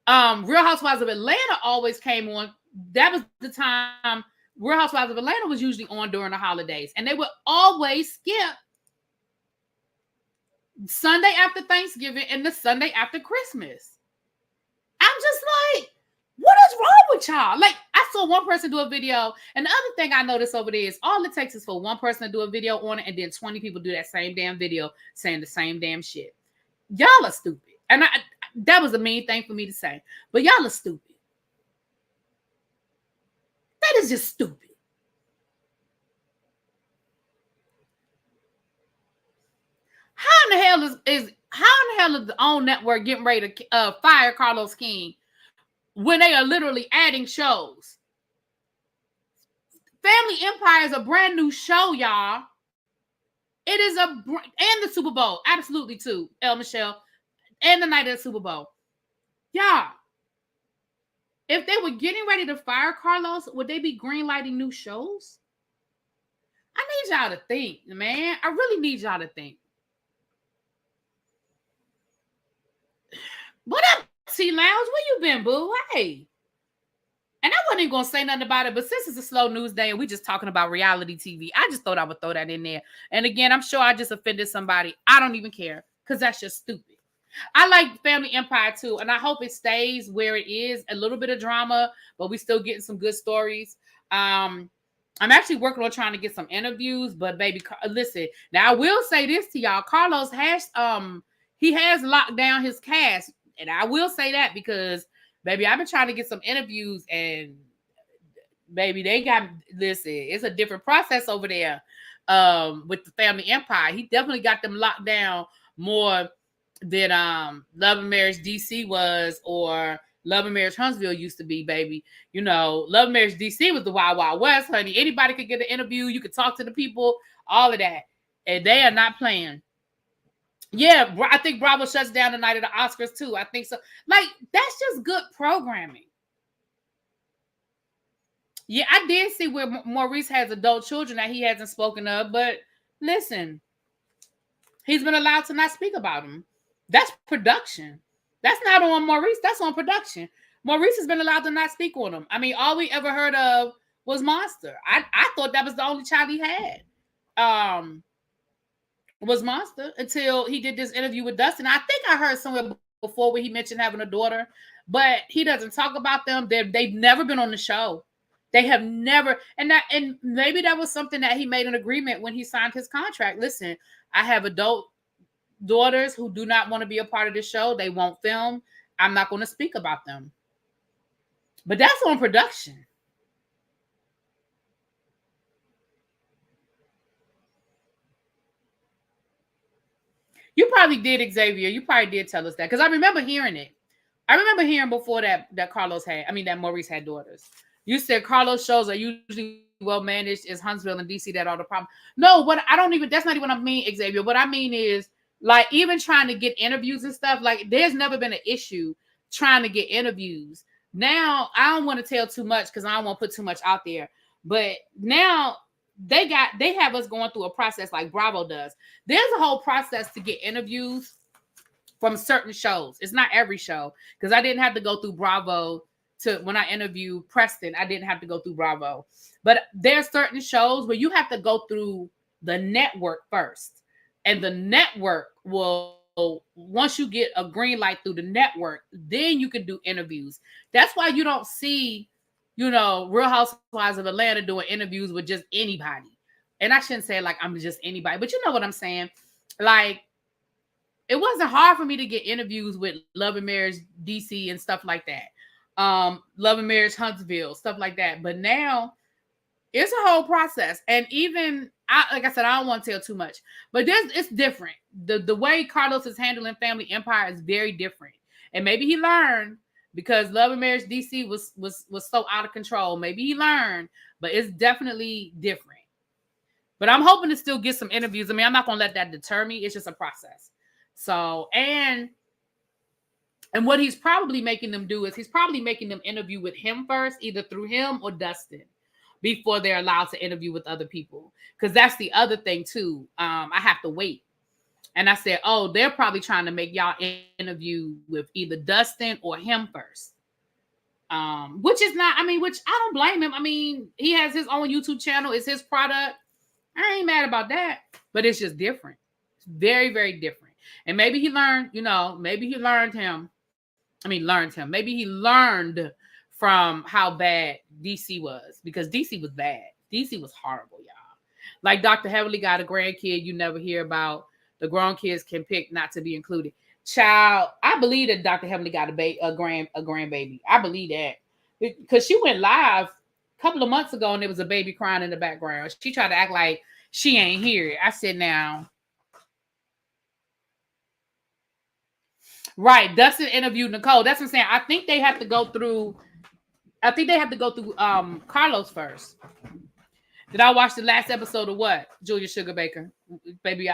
Real Housewives of Atlanta always came on. That was the time Real Housewives of Atlanta was usually on during the holidays, and they would always skip Sunday after Thanksgiving and the Sunday after Christmas. I'm just like, what is wrong with y'all? Like, I saw one person do a video, and the other thing I noticed over there is all it takes is for one person to do a video on it, and then 20 people do that same damn video saying the same damn shit. Y'all are stupid. And that was a mean thing for me to say, but y'all are stupid. That is just stupid. How in the hell is the OWN network getting ready to fire Carlos King when they are literally adding shows? Family Empire is a brand new show, y'all. It is and the Super Bowl, absolutely too, El Michelle, and the night of the Super Bowl. Y'all, if they were getting ready to fire Carlos, would they be greenlighting new shows? I need y'all to think, man. I really need y'all to think. What up, T-Lounge? Where you been, boo? Hey. And I wasn't even going to say nothing about it, but since it's a slow news day and we just talking about reality TV, I just thought I would throw that in there. And again, I'm sure I just offended somebody. I don't even care because that's just stupid. I like Family Empire too, and I hope it stays where it is. A little bit of drama, but we still getting some good stories. I'm actually working on trying to get some interviews, but baby, listen. Now I will say this to y'all: Carlos has he has locked down his cast, and I will say that because baby, I've been trying to get some interviews, and baby, listen, it's a different process over there with the Family Empire. He definitely got them locked down more than Love and Marriage DC was, or Love and Marriage Huntsville used to be, baby. You know, Love and Marriage DC was the Wild Wild West, honey. Anybody could get an interview. You could talk to the people, all of that. And they are not playing. Yeah, I think Bravo shuts down the night of the Oscars too. I think so. Like, that's just good programming. Yeah, I did see where Maurice has adult children that he hasn't spoken of, but listen, he's been allowed to not speak about them. That's production. That's not on Maurice. That's on production. Maurice has been allowed to not speak on him. I mean, all we ever heard of was Monster. I thought that was the only child he had. Was Monster until he did this interview with Dustin. I think I heard somewhere before where he mentioned having a daughter, but he doesn't talk about them. They've never been on the show. They have never, and maybe that was something that he made an agreement when he signed his contract. Listen, I have adult daughters who do not want to be a part of the show. They won't film. I'm not going to speak about them. But that's on production. You probably did, Xavier. You probably did tell us that because I remember hearing it. I remember hearing before that that Maurice had daughters. You said Carlos shows are usually well managed. Is Huntsville and DC that all the problem? No, what I don't even. That's not even what I mean, Xavier. What I mean is like even trying to get interviews and stuff. Like there's never been an issue trying to get interviews. Now I don't want to tell too much because I don't want to put too much out there. But now they have us going through a process like Bravo does. There's a whole process to get interviews from certain shows. It's not every show because I didn't have to go through Bravo to when I interviewed Preston. I didn't have to go through Bravo, but there's certain shows where you have to go through the network first, and the network will once you get a green light through the network, then you can do interviews. That's why you don't see, Real Housewives of Atlanta doing interviews with just anybody. And I shouldn't say like I'm just anybody, but you know what I'm saying, like. It wasn't hard for me to get interviews with Love and Marriage DC and stuff like that. Love and Marriage Huntsville, stuff like that. But now it's a whole process. And even like I said, I don't want to tell too much, but it's different. The way Carlos is handling Family Empire is very different. And maybe he learned because Love and Marriage DC was so out of control. Maybe he learned, but it's definitely different. But I'm hoping to still get some interviews. I mean, I'm not gonna let that deter me. It's just a process. So, and what he's probably making them do is he's probably making them interview with him first, either through him or Dustin, before they're allowed to interview with other people. Because that's the other thing too. I have to wait. And I said, oh, they're probably trying to make y'all interview with either Dustin or him first. Which is not, which I don't blame him. I mean, he has his own YouTube channel. It's his product. I ain't mad about that. But it's just different. It's very, very different. And maybe he learned, maybe he learned him. Maybe he learned from how bad DC was, because DC was bad. DC was horrible, y'all. Like Dr. Heavenly got a grandkid you never hear about. The grown kids can pick not to be included. Child, I believe that Dr. Heavenly got a grandbaby. I believe that because she went live a couple of months ago and there was a baby crying in the background. She tried to act like she ain't hear it. I said, now. Right. Dustin interviewed Nicole. That's what I'm saying. I think they have to go through Carlos first. Did I watch the last episode of what? Julia Sugar Baker. Baby,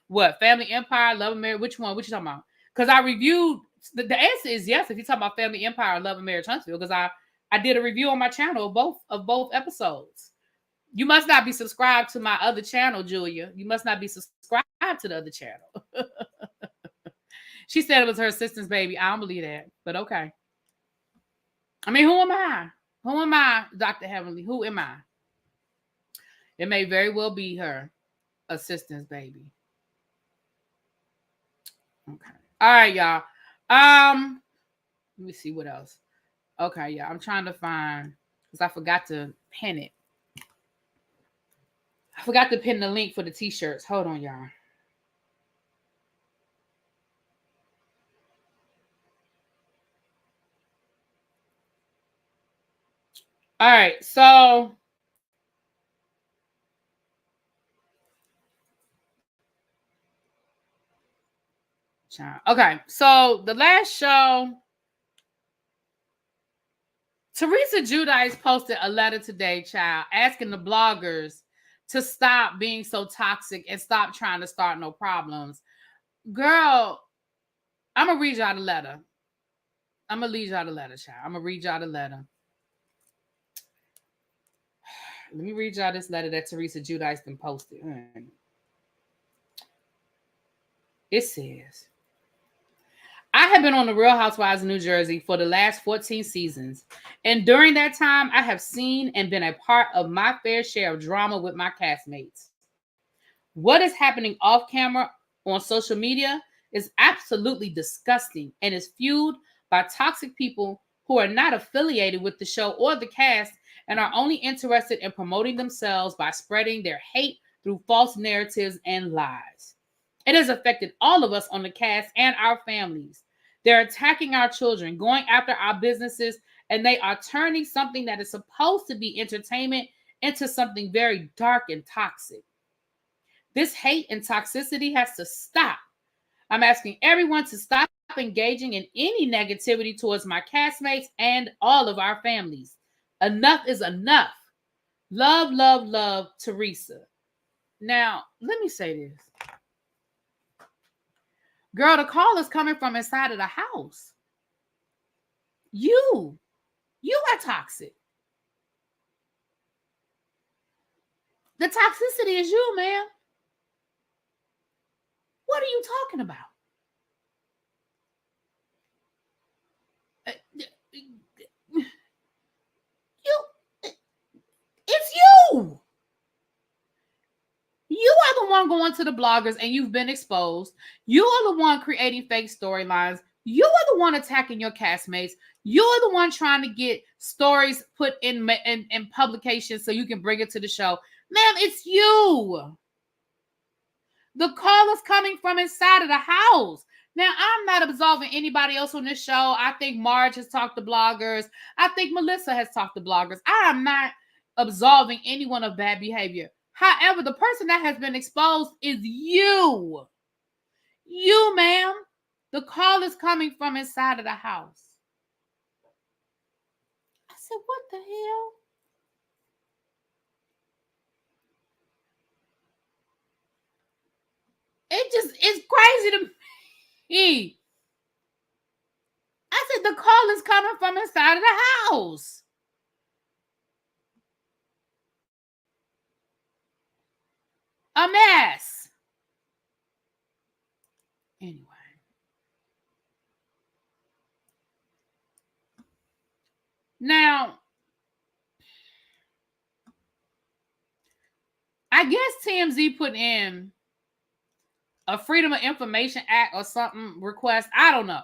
what? Family Empire, Love and Marriage? Which one? What you talking about? Because I reviewed the answer is yes, if you're talking about Family Empire, Love and Marriage Huntsville, because I did a review on my channel of both episodes. You must not be subscribed to my other channel, Julia. You must not be subscribed to the other channel. She said it was her assistant's baby. I don't believe that, but okay. I mean, who am I? Who am I, Dr. Heavenly? Who am I? It may very well be her assistant's baby. Okay. All right, y'all. Let me see what else. Okay, yeah. I'm trying to find, because I forgot to pin it. I forgot to pin the link for the t-shirts. Hold on, y'all. All right, so okay, so the last show, Teresa Giudice posted a letter today, child, asking the bloggers to stop being so toxic and stop trying to start no problems. Girl, I'm gonna read y'all the letter. I'm gonna read y'all the letter, child. I'm gonna read y'all the letter. Let me read y'all this letter that Teresa Giudice been posted. It says, I have been on the Real Housewives of New Jersey for the last 14 seasons. And during that time, I have seen and been a part of my fair share of drama with my castmates. What is happening off camera on social media is absolutely disgusting and is fueled by toxic people who are not affiliated with the show or the cast and are only interested in promoting themselves by spreading their hate through false narratives and lies. It has affected all of us on the cast and our families. They're attacking our children, going after our businesses, and they are turning something that is supposed to be entertainment into something very dark and toxic. This hate and toxicity has to stop. I'm asking everyone to stop engaging in any negativity towards my castmates and all of our families. Enough is enough. Love, love, love, Teresa. Now, let me say this. Girl, the call is coming from inside of the house. You are toxic. The toxicity is you, man. What are you talking about? It's you. You are the one going to the bloggers and you've been exposed. You are the one creating fake storylines. You are the one attacking your castmates. You're the one trying to get stories put in publications so you can bring it to the show. Ma'am, it's you. The call is coming from inside of the house. Now, I'm not absolving anybody else on this show. I think Marge has talked to bloggers. I think Melissa has talked to bloggers. I am not absolving anyone of bad behavior. However, the person that has been exposed is you. You, ma'am. The call is coming from inside of the house. I said, what the hell? It's crazy to me. I said, the call is coming from inside of the house. A mess. Anyway. Now, I guess TMZ put in a Freedom of Information Act or something request. I don't know.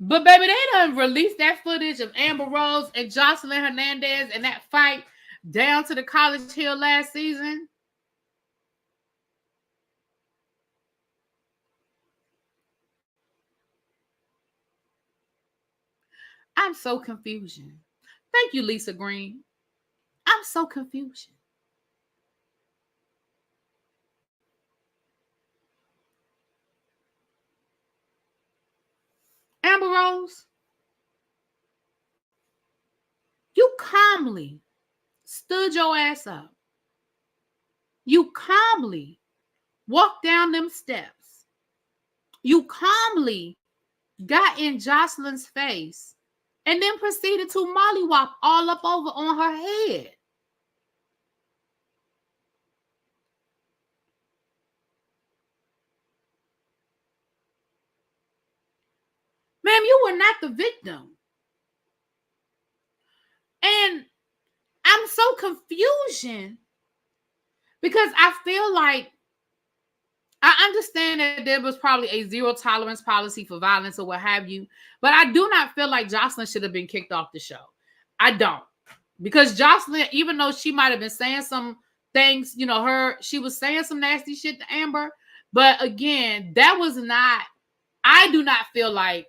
But baby, they done released that footage of Amber Rose and Joseline Hernandez and that fight down to the College Hill last season. I'm so confusion. Thank you, Lisa Green. I'm so confusion. Amber Rose, you calmly stood your ass up. You calmly walked down them steps. You calmly got in Joseline's face and then proceeded to mollywop all up over on her head. Ma'am, you were not the victim. And I'm so confusion because I feel like I understand that there was probably a zero tolerance policy for violence or what have you, but I do not feel like Joseline should have been kicked off the show. I don't. Because Joseline, even though she might have been saying some things, you know, she was saying some nasty shit to Amber, but again, that was not, I do not feel like,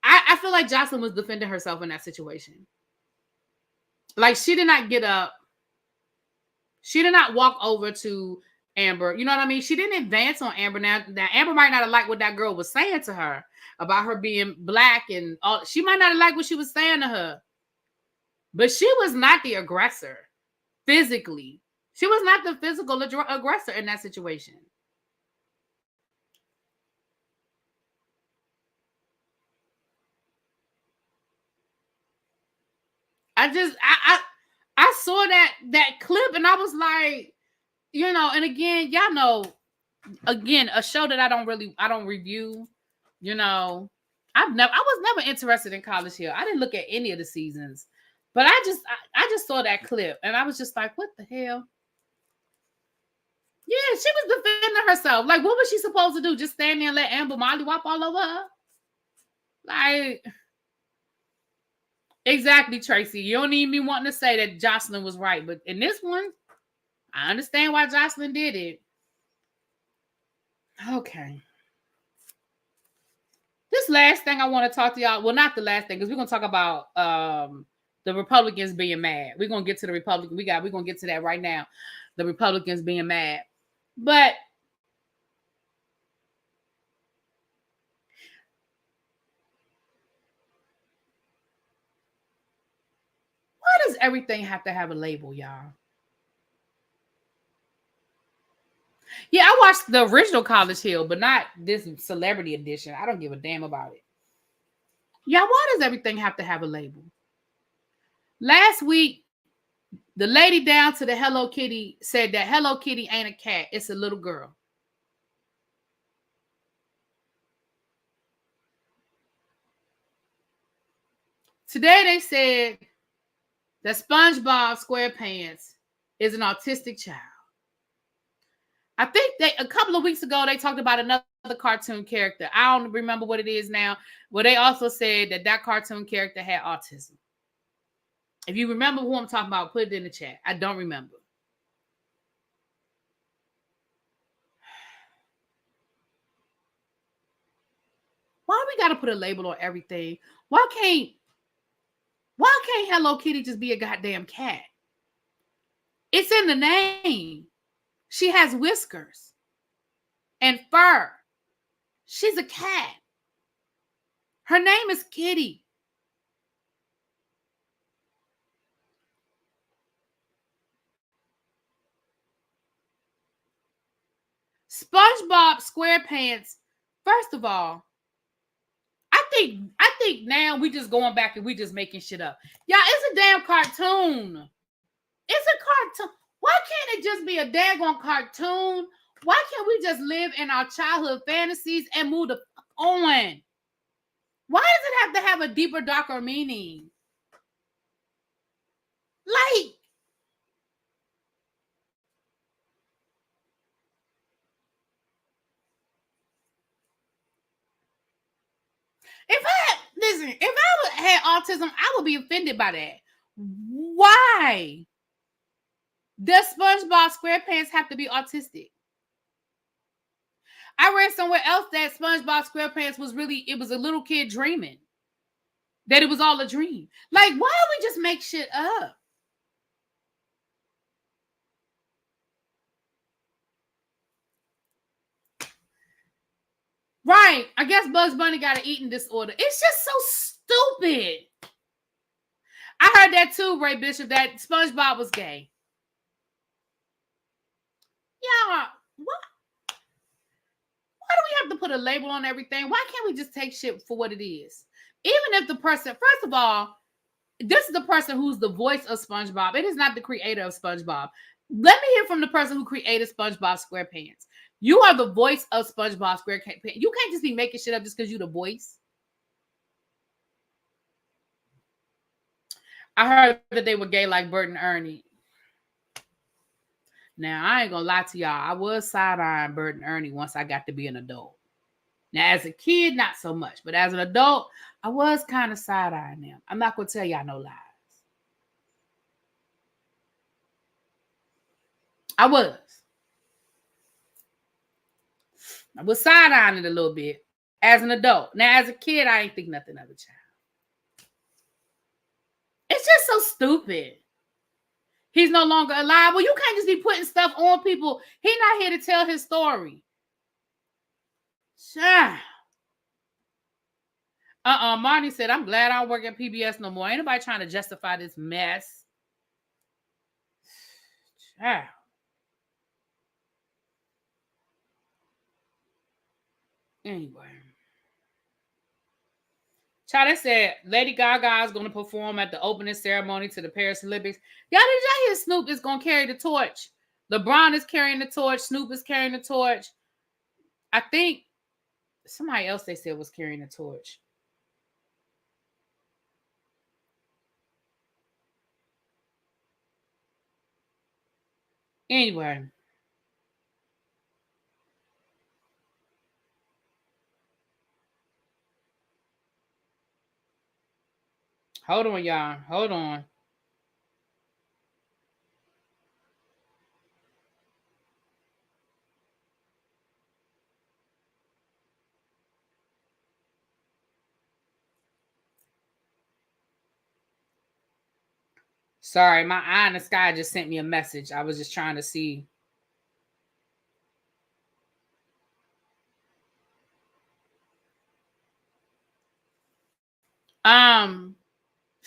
I feel like Joseline was defending herself in that situation. Like, she did not get up. She did not walk over to Amber. You know what I mean? She didn't advance on Amber. Now Amber might not have liked what that girl was saying to her about her being black and all. She might not have liked what she was saying to her. But she was not the aggressor physically. She was not the physical aggressor in that situation. I saw that clip and I was like, you know, and again, y'all know, again, a show that I don't review, you know, I was never interested in College Hill. I didn't look at any of the seasons, but I just saw that clip and I was just like, what the hell? Yeah, she was defending herself. Like, what was she supposed to do? Just stand there and let Amber mollywop all over her? Like, exactly, Tracy. You don't need me wanting to say that Joseline was right, but in this one, I understand why Joseline did it. Okay. This last thing I want to talk to y'all. Well, not the last thing, because we're gonna talk about the Republicans being mad. We're gonna get to the Republican. We're gonna get to that right now. The Republicans being mad. But why does everything have to have a label, y'all? Yeah, I watched the original College Hill, but not this celebrity edition. I don't give a damn about it. Yeah, why does everything have to have a label? Last week, the lady down to the Hello Kitty said that Hello Kitty ain't a cat, it's a little girl. Today they said that SpongeBob SquarePants is an autistic child. I think a couple of weeks ago they talked about another cartoon character. I don't remember what it is now. Well, they also said that cartoon character had autism. If you remember who I'm talking about, put it in the chat. I don't remember. Why we gotta put a label on everything? Why can't Hello Kitty just be a goddamn cat? It's in the name. She has whiskers and fur. She's a cat. Her name is Kitty. SpongeBob SquarePants, first of all, I think now we just going back and we just making shit up. Y'all, it's a damn cartoon. It's a cartoon. Why can't it just be a daggone cartoon? Why can't we just live in our childhood fantasies and move the fuck on? Why does it have to have a deeper, darker meaning? Like, if I had autism, I would be offended by that. Why does SpongeBob SquarePants have to be autistic? I read somewhere else that SpongeBob SquarePants was a little kid dreaming. That it was all a dream. Like, why don't we just make shit up? Right. I guess Bugs Bunny got an eating disorder. It's just so stupid. I heard that too, Ray Bishop, that SpongeBob was gay. Yeah. What? Why do we have to put a label on everything? Why can't we just take shit for what it is? Even if the person, first of all, this is the person who's the voice of SpongeBob. It is not the creator of SpongeBob. Let me hear from the person who created SpongeBob SquarePants. You are the voice of SpongeBob SquarePants. You can't just be making shit up just because you're the voice. I heard that they were gay like Bert and Ernie. Now, I ain't gonna lie to y'all. I was side-eyeing Bert and Ernie once I got to be an adult. Now, as a kid, not so much. But as an adult, I was kind of side-eyeing them. I'm not gonna tell y'all no lies. I was side-eyeing it a little bit as an adult. Now, as a kid, I ain't think nothing of a child. It's just so stupid. He's no longer alive. Well, you can't just be putting stuff on people. He's not here to tell his story. Sure. Marty said, I'm glad I don't work at PBS no more. Ain't nobody trying to justify this mess. Sure. Anyway. Child, said Lady Gaga is going to perform at the opening ceremony to the Paris Olympics. Y'all, did y'all hear Snoop is going to carry the torch? LeBron is carrying the torch. Snoop is carrying the torch. I think somebody else they said was carrying the torch. Anyway. Hold on, y'all. Hold on. Sorry, my eye in the sky just sent me a message. I was just trying to see. Shout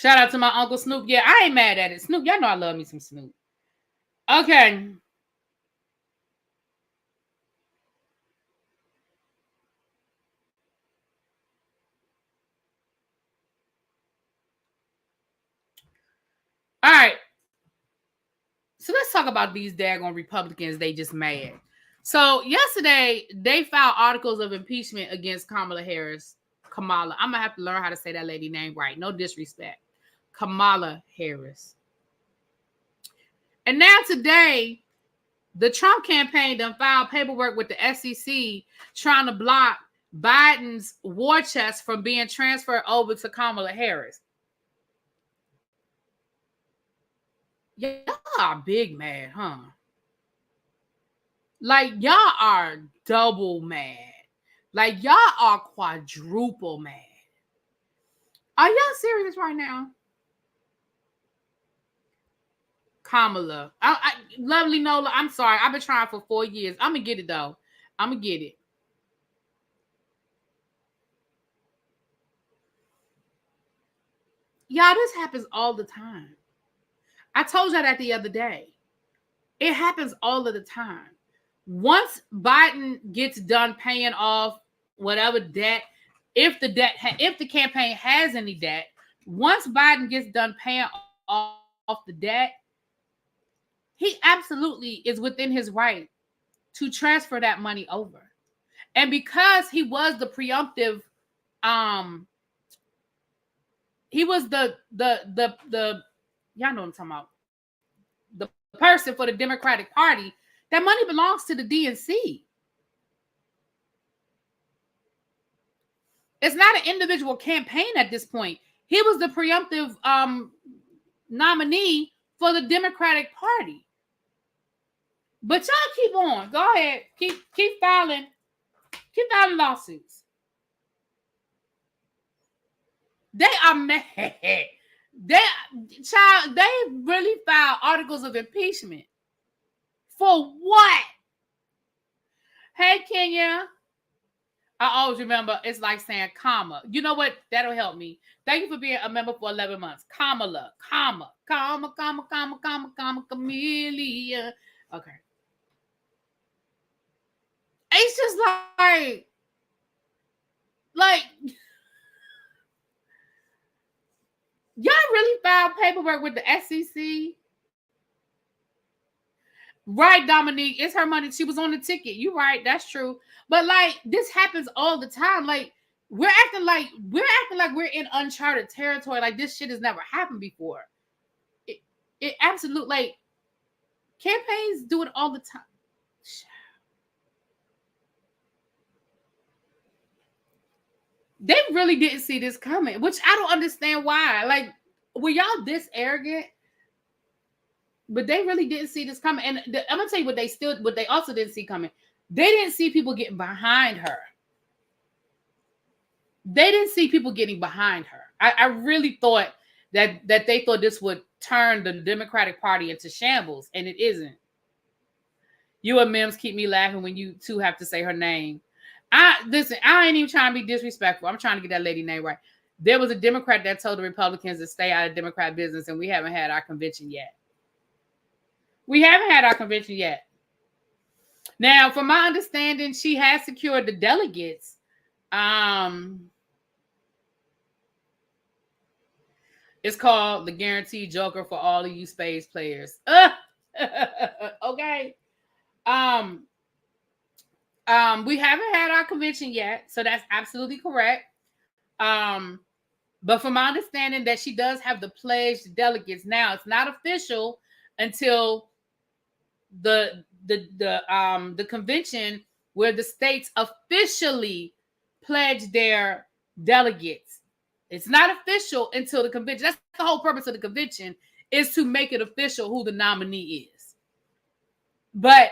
out to my Uncle Snoop. Yeah, I ain't mad at it. Snoop, y'all know I love me some Snoop. Okay. All right. So let's talk about these daggone Republicans. They just mad. So yesterday, they filed articles of impeachment against Kamala Harris. Kamala. I'm going to have to learn how to say that lady name right. No disrespect. Kamala Harris. And now today, the Trump campaign done filed paperwork with the SEC trying to block Biden's war chest from being transferred over to Kamala Harris. Y'all are big mad, huh? Like, y'all are double mad. Like, y'all are quadruple mad. Are y'all serious right now? Kamala. Lovely Nola, I'm sorry. I've been trying for 4 years. I'm going to get it, though. I'm going to get it. Y'all, this happens all the time. I told y'all that the other day. It happens all of the time. Once Biden gets done paying off whatever debt, if the campaign has any debt, once Biden gets done paying off the debt, he absolutely is within his right to transfer that money over. And because he was the preemptive, he was the y'all know what I'm talking about, the person for the Democratic Party, that money belongs to the DNC. It's not an individual campaign at this point. He was the preemptive nominee for the Democratic Party. But y'all keep on. Go ahead. Keep filing lawsuits. They are mad. They really filed articles of impeachment. For what? Hey, Kenya. I always remember, it's like saying comma. You know what? That'll help me. Thank you for being a member for 11 months. Kamala, comma, Camellia. Okay. It's just like, y'all really filed paperwork with the SEC? Right, Dominique. It's her money. She was on the ticket. You're right. That's true. But like, this happens all the time. Like, we're acting like we're in uncharted territory. Like, this shit has never happened before. It absolutely, like, campaigns do it all the time. They really didn't see this coming, which I don't understand why. Like, were y'all this arrogant? But they really didn't see this coming. And I'm gonna tell you what they also didn't see coming. They didn't see people getting behind her. They didn't see people getting behind her. I really thought that they thought this would turn the Democratic Party into shambles, and it isn't. You and Mims keep me laughing when you two have to say her name. Listen, I ain't even trying to be disrespectful. I'm trying to get that lady name right. There was a Democrat that told the Republicans to stay out of Democrat business, and we haven't had our convention yet. We haven't had our convention yet. Now, from my understanding, she has secured the delegates. It's called the Guaranteed Joker for all of you Spades players. Okay. We haven't had our convention yet, so that's absolutely correct. But from my understanding, that she does have the pledged delegates. Now, it's not official until the convention where the states officially pledge their delegates. It's not official until the convention. That's the whole purpose of the convention, is to make it official who the nominee is. But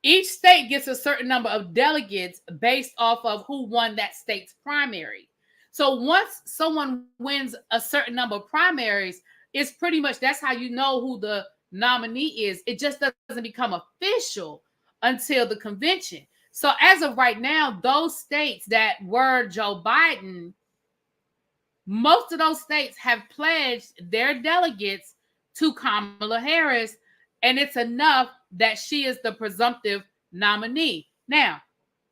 each state gets a certain number of delegates based off of who won that state's primary. So once someone wins a certain number of primaries, it's pretty much that's how you know who the nominee is. It just doesn't become official until the convention. So as of right now, those states that were Joe Biden, most of those states have pledged their delegates to Kamala Harris, and it's enough that she is the presumptive nominee. Now,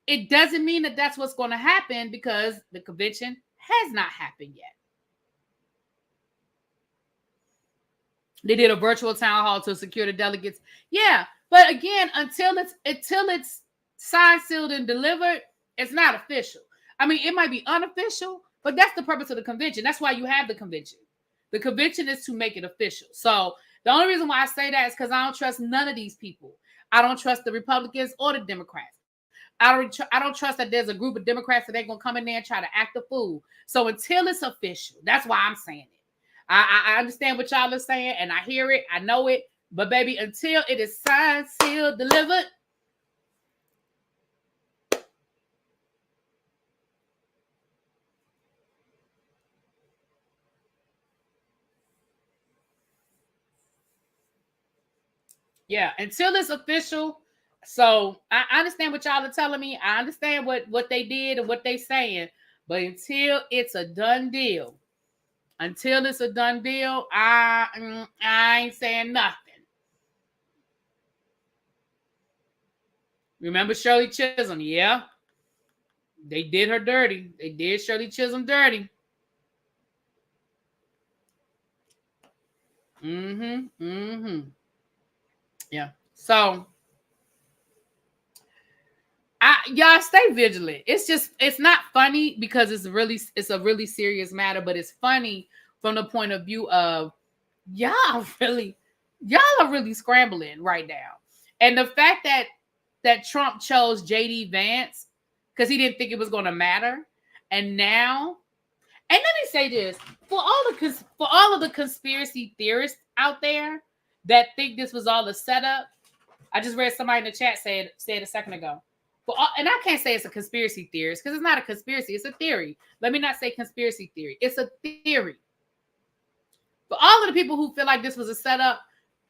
it doesn't mean that that's what's going to happen because the convention has not happened yet. They did a virtual town hall to secure the delegates. Yeah, but again, until it's signed, sealed, and delivered, it's not official. I mean, it might be unofficial, but that's the purpose of the convention. That's why you have the convention. The convention is to make it official. So the only reason why I say that is because I don't trust none of these people. I don't trust the Republicans or the Democrats. I don't trust that there's a group of Democrats that ain't gonna come in there and try to act a fool. So until it's official, that's why I'm saying it. I understand what y'all are saying, and I hear it, I know it, but baby, until it is signed, sealed, delivered. Yeah, until it's official. So I understand what y'all are telling me. I understand what they did and what they saying, but until it's a done deal, I ain't saying nothing. Remember Shirley Chisholm? Yeah. They did her dirty. They did Shirley Chisholm dirty. Yeah. So y'all stay vigilant. It's not funny because it's a really serious matter, but it's funny from the point of view of y'all are really scrambling right now. And the fact that Trump chose JD Vance because he didn't think it was going to matter. And now, and let me say this, for all of the conspiracy theorists out there that think this was all a setup, I just read somebody in the chat said a second ago. And I can't say it's a conspiracy theorist because it's not a conspiracy. It's a theory. Let me not say conspiracy theory. It's a theory. For all of the people who feel like this was a setup,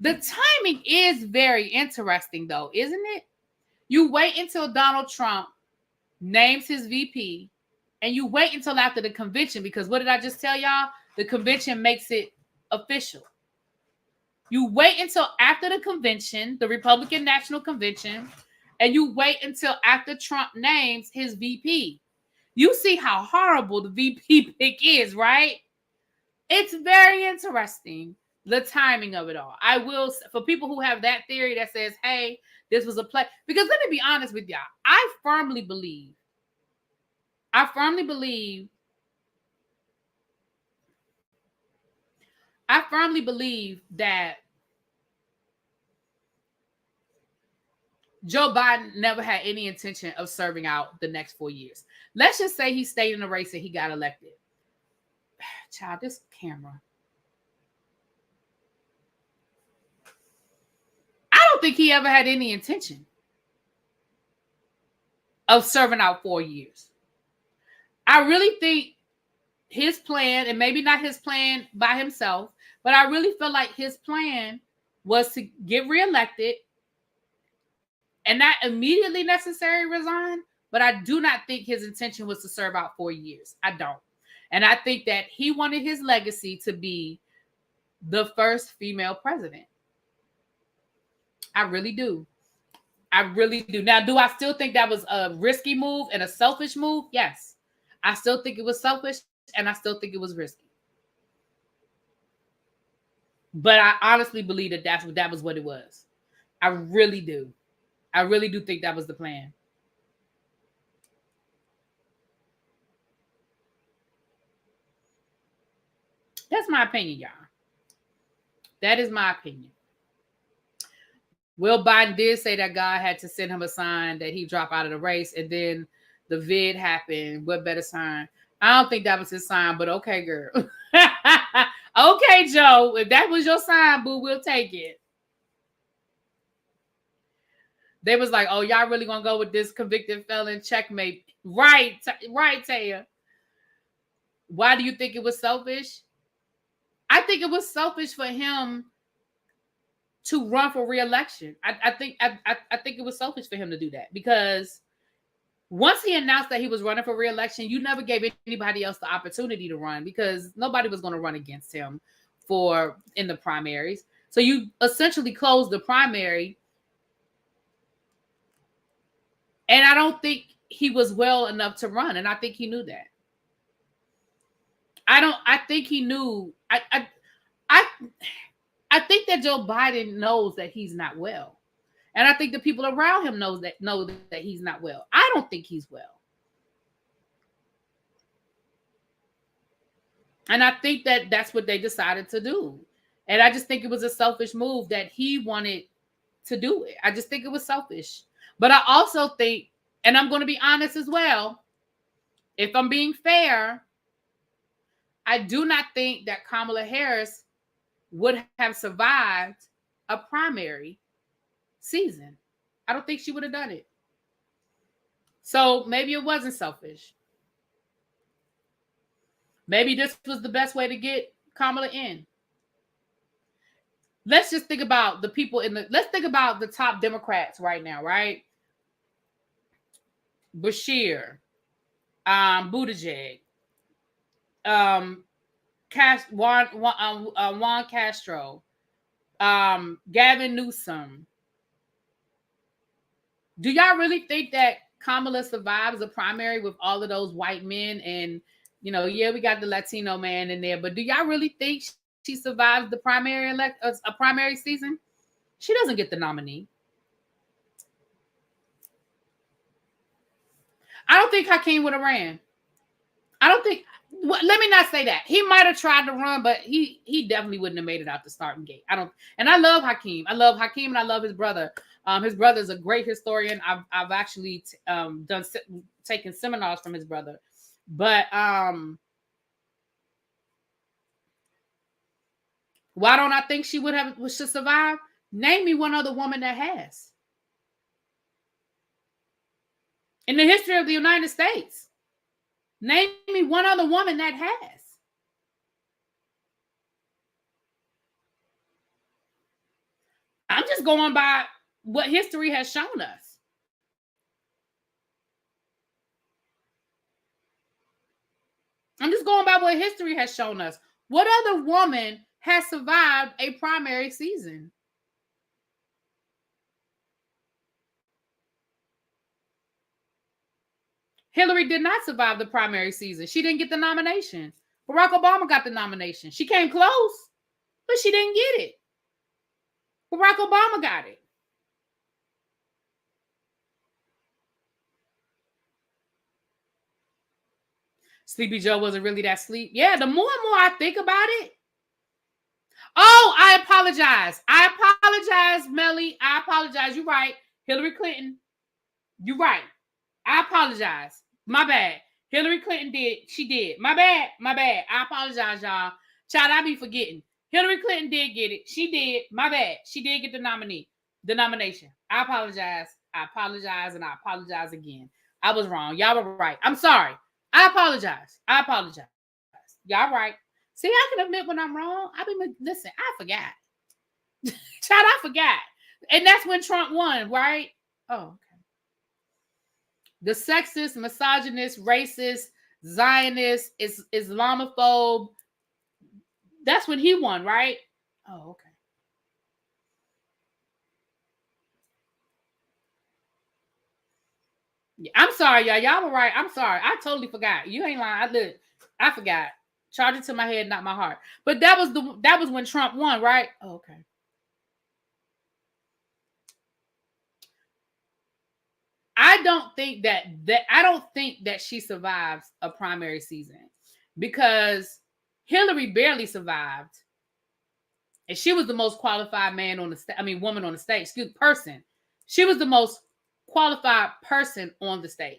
the timing is very interesting, though, isn't it? You wait until Donald Trump names his VP, and you wait until after the convention, because what did I just tell y'all? The convention makes it official. You wait until after the convention, the Republican National Convention, and you wait until after Trump names his VP. You see how horrible the VP pick is, right? It's very interesting, the timing of it all. I will, for people who have that theory that says, hey, this was a play, because let me be honest with y'all, I firmly believe that Joe Biden never had any intention of serving out the next 4 years. Let's just say he stayed in the race and he got elected. Child, this camera. I don't think he ever had any intention of serving out 4 years. I really think his plan, and maybe not his plan by himself, but I really feel like his plan was to get reelected and not immediately necessarily resign, but I do not think his intention was to serve out 4 years. I don't. And I think that he wanted his legacy to be the first female president. I really do. I really do. Now, do I still think that was a risky move and a selfish move? Yes. I still think it was selfish and I still think it was risky. But I honestly believe that that was what it was. I really do. I really do think that was the plan. That's my opinion, y'all. That is my opinion. Will Biden did say that God had to send him a sign that he dropped out of the race, and then the vid happened. What better sign? I don't think that was his sign, but okay, girl. Okay, Joe. If that was your sign, boo, we'll take it. They was like, oh, y'all really gonna go with this convicted felon checkmate? Right, Taya. Why do you think it was selfish? I think it was selfish for him to run for re-election. I think it was selfish for him to do that, because once he announced that he was running for re-election, you never gave anybody else the opportunity to run, because nobody was going to run against him in the primaries. So you essentially closed the primary. And I don't think he was well enough to run. And I think he knew that. I think he knew. I think that Joe Biden knows that he's not well. And I think the people around him know that he's not well. I don't think he's well. And I think that that's what they decided to do. And I just think it was a selfish move that he wanted to do it. I just think it was selfish. But I also think, and I'm going to be honest as well, if I'm being fair, I do not think that Kamala Harris would have survived a primary season. I don't think she would have done it. So maybe it wasn't selfish. Maybe this was the best way to get Kamala in. Let's just think about the people let's think about the top Democrats right now, right? Bashir, Buttigieg, Juan Castro, Gavin Newsom. Do y'all really think that Kamala survives a primary with all of those white men? And, yeah, we got the Latino man in there, but do y'all really think she survives the a primary season? She doesn't get the nominee. I don't think Hakeem would have ran. I don't think. Let me not say that. He might have tried to run, but he definitely wouldn't have made it out the starting gate. And I love Hakeem. I love Hakeem, and I love his brother. His brother's a great historian. I've actually taken seminars from his brother. But why don't I think she should survive? Name me one other woman that has. In the history of the United States. Name me one other woman that has. I'm just going by what history has shown us. I'm just going by what history has shown us. What other woman has survived a primary season? Hillary did not survive the primary season. She didn't get the nomination. Barack Obama got the nomination. She came close, but she didn't get it. Barack Obama got it. Sleepy Joe wasn't really that sleep. Yeah, the more and more I think about it. Oh, I apologize. I apologize, Melly. I apologize. You're right. Hillary Clinton. You're right. I apologize. My bad. Hillary Clinton did. She did. My bad. My bad. I apologize, y'all. Child, I be forgetting. Hillary Clinton did get it. She did. My bad. She did get the nomination. I apologize. I apologize, and I apologize again. I was wrong. Y'all were right. I'm sorry. I apologize. I apologize. Y'all right. See, I can admit when I'm wrong. Listen, I forgot. Child, I forgot. And that's when Trump won, right? Oh, okay. The sexist, misogynist, racist, Zionist, Islamophobe. That's when he won, right? Oh, okay. Yeah, I'm sorry, y'all. Y'all were right. I'm sorry. I totally forgot. You ain't lying. I forgot. Charge it to my head, not my heart. But that was when Trump won, right? Oh, okay. I don't think that she survives a primary season, because Hillary barely survived, and she was the most qualified woman on the stage. Person. She was the most qualified person on the stage.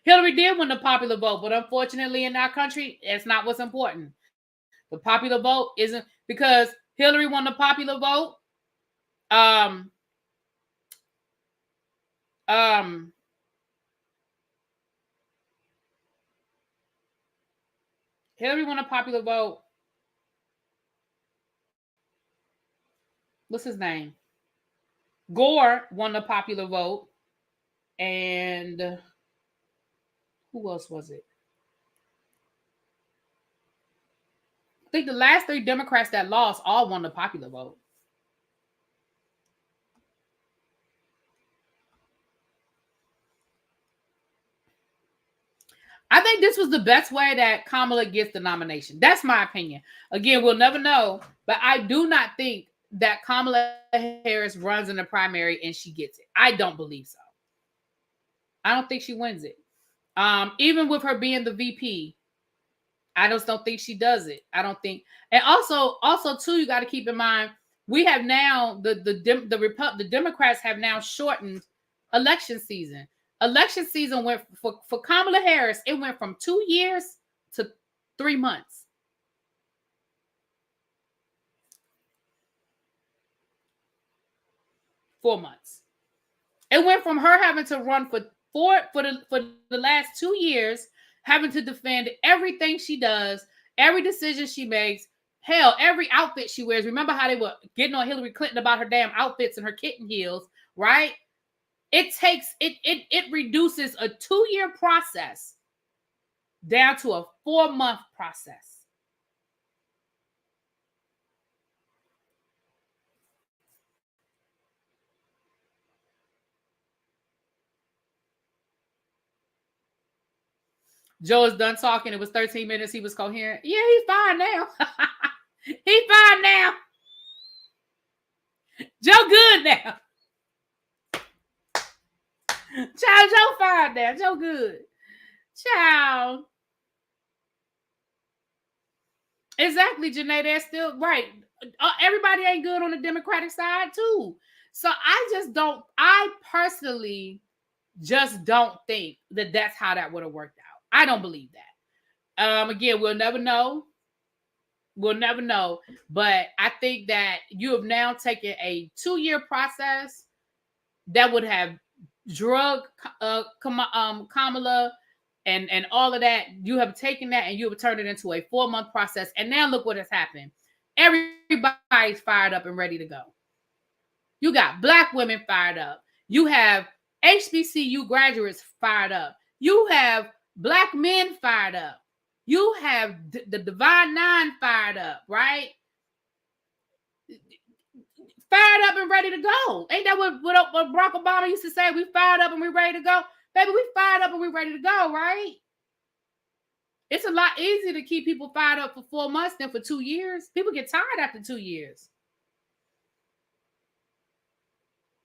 Hillary did win the popular vote, but unfortunately in our country, that's not what's important. The popular vote isn't, because Hillary won the popular vote. Hillary won a popular vote. What's his name? Gore won the popular vote. And who else was it? I think the last 3 Democrats that lost all won the popular vote. I think this was the best way that Kamala gets the nomination. That's my opinion. Again, we'll never know, but I do not think that Kamala Harris runs in the primary and she gets it. I don't believe so. I don't think she wins it. Even with her being the VP, I just don't think she does it. I don't think. And also too, you got to keep in mind, we have now the Democrats have now shortened election season. Election season went for Kamala Harris. It went from 2 years to 3 months. 4 months. It went from her having to run for the last 2 years, having to defend everything she does, every decision she makes, hell, every outfit she wears. Remember how they were getting on Hillary Clinton about her damn outfits and her kitten heels, right? It reduces a 2-year process down to a 4-month process. Joe is done talking. It was 13 minutes. He was coherent. Yeah, he's fine now. He's fine now. Joe good now. Child, Joe fine now. Joe good. Child. Exactly, Janae. That's still right. Everybody ain't good on the Democratic side, too. So I personally just don't think that that's how that would have worked out. I don't believe that. Again, we'll never know. We'll never know. But I think that you have now taken a 2-year process that would have drug Kamala and all of that. You have taken that and you have turned it into a 4-month process. And now look what has happened. Everybody's fired up and ready to go. You got Black women fired up. You have HBCU graduates fired up. You have Black men fired up. You have the Divine Nine fired up, right? Fired up and ready to go. Ain't that what Barack Obama used to say? We fired up and we ready to go. Baby, we fired up and we ready to go, right? It's a lot easier to keep people fired up for 4 months than for 2 years. People get tired after 2 years.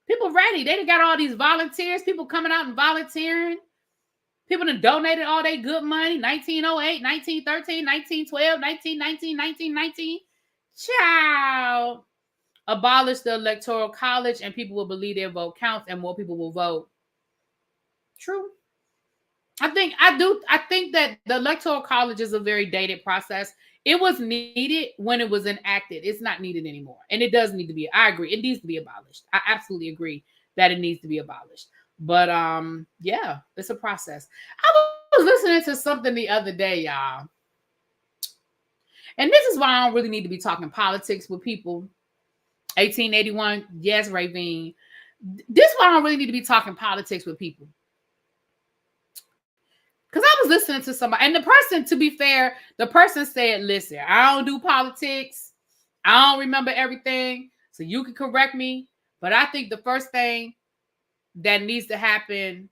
People ready. They done got all these volunteers, people coming out and volunteering. People done donated all their good money, 1908, 1913, 1912, 1919, 1919. Child. Abolish the Electoral College and people will believe their vote counts and more people will vote. True. I think that the Electoral College is a very dated process. It was needed when it was enacted. It's not needed anymore. And it does need to be. I agree. It needs to be abolished. I absolutely agree that it needs to be abolished. But yeah, it's a process. I was listening to something the other day, y'all. And this is why I don't really need to be talking politics with people. 1881, yes, Ravine. This is why I don't really need to be talking politics with people. Because I was listening to somebody, and the person, to be fair, the person said, listen, I don't do politics. I don't remember everything. So you can correct me. But I think the first thing that needs to happen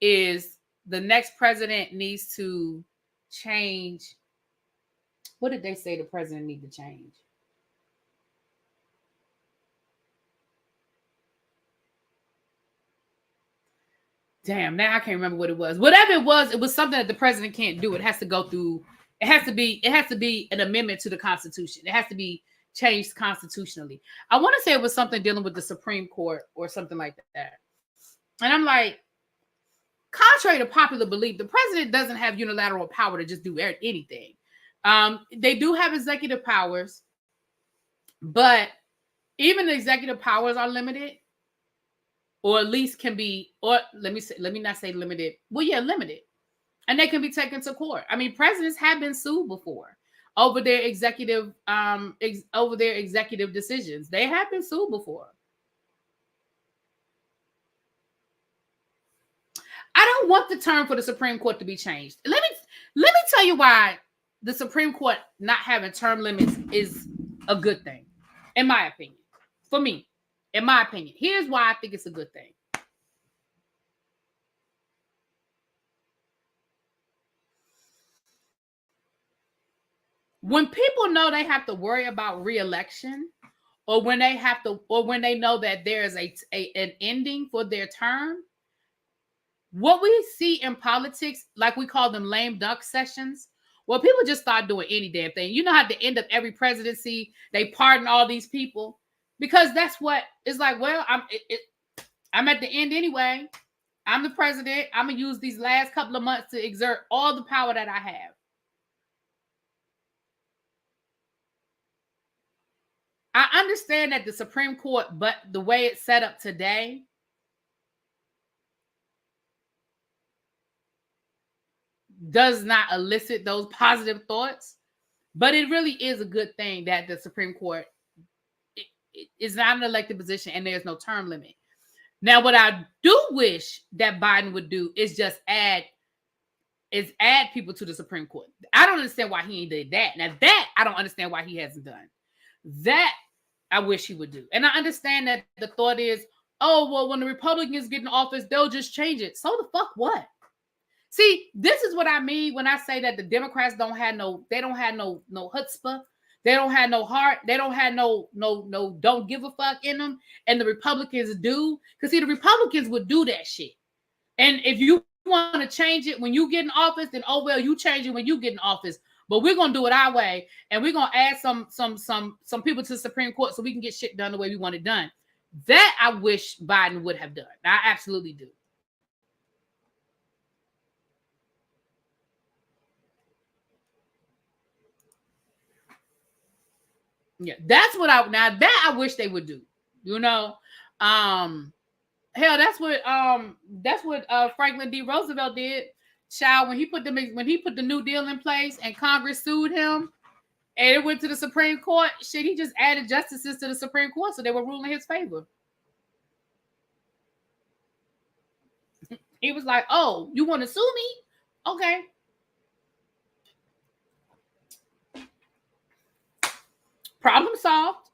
is the next president needs to change. What did they say the president need to change? Damn, now I can't remember what it was. Whatever it was something that the president can't do. It has to go through. It has to be an amendment to the Constitution. It has to be changed constitutionally. I want to say it was something dealing with the Supreme Court or something like that. And I'm like, contrary to popular belief, the president doesn't have unilateral power to just do anything. They do have executive powers, but even the executive powers are limited. Or at least can be, or let me not say limited. Well, yeah, limited. and they can be taken to court. I mean, presidents have been sued before over their executive decisions. They have been sued before. I don't want the term for the Supreme Court to be changed. Let me tell you why the Supreme Court not having term limits is a good thing, in my opinion. For me, in my opinion, here's why I think it's a good thing. When people know they have to worry about re-election, or when they have to, or when they know that there is an ending for their term, what we see in politics, like we call them lame duck sessions, well, people just start doing any damn thing. You know how at the end of every presidency, they pardon all these people because that's what it's like. Well, I'm at the end anyway. I'm the president. I'm gonna use these last couple of months to exert all the power that I have. I understand that the Supreme Court, but the way it's set up today, does not elicit those positive thoughts. But it really is a good thing that the Supreme Court is not an elected position and there's no term limit. Now, what I do wish that Biden would do is just add people to the Supreme Court. I don't understand why he ain't did that. Now, that I don't understand why he hasn't done. That I wish he would do. And I understand that the thought is, oh, well, when the Republicans get in office, they'll just change it. So the fuck what? See, this is what I mean when I say that the Democrats don't have no chutzpah. They don't have no heart. They don't have no don't give a fuck in them. And the Republicans do. Because see, the Republicans would do that shit. And if you want to change it when you get in office, then oh well, you change it when you get in office. But we're gonna do it our way, and we're gonna add some people to the Supreme Court so we can get shit done the way we want it done. That I wish Biden would have done. I absolutely do. Yeah, that's what I wish they would do. You know, hell, that's what Franklin D. Roosevelt did. Child, when he put the New Deal in place and Congress sued him, and it went to the Supreme Court. Shit, he just added justices to the Supreme Court so they were ruling his favor. He was like, "Oh, you want to sue me? Okay." Problem solved.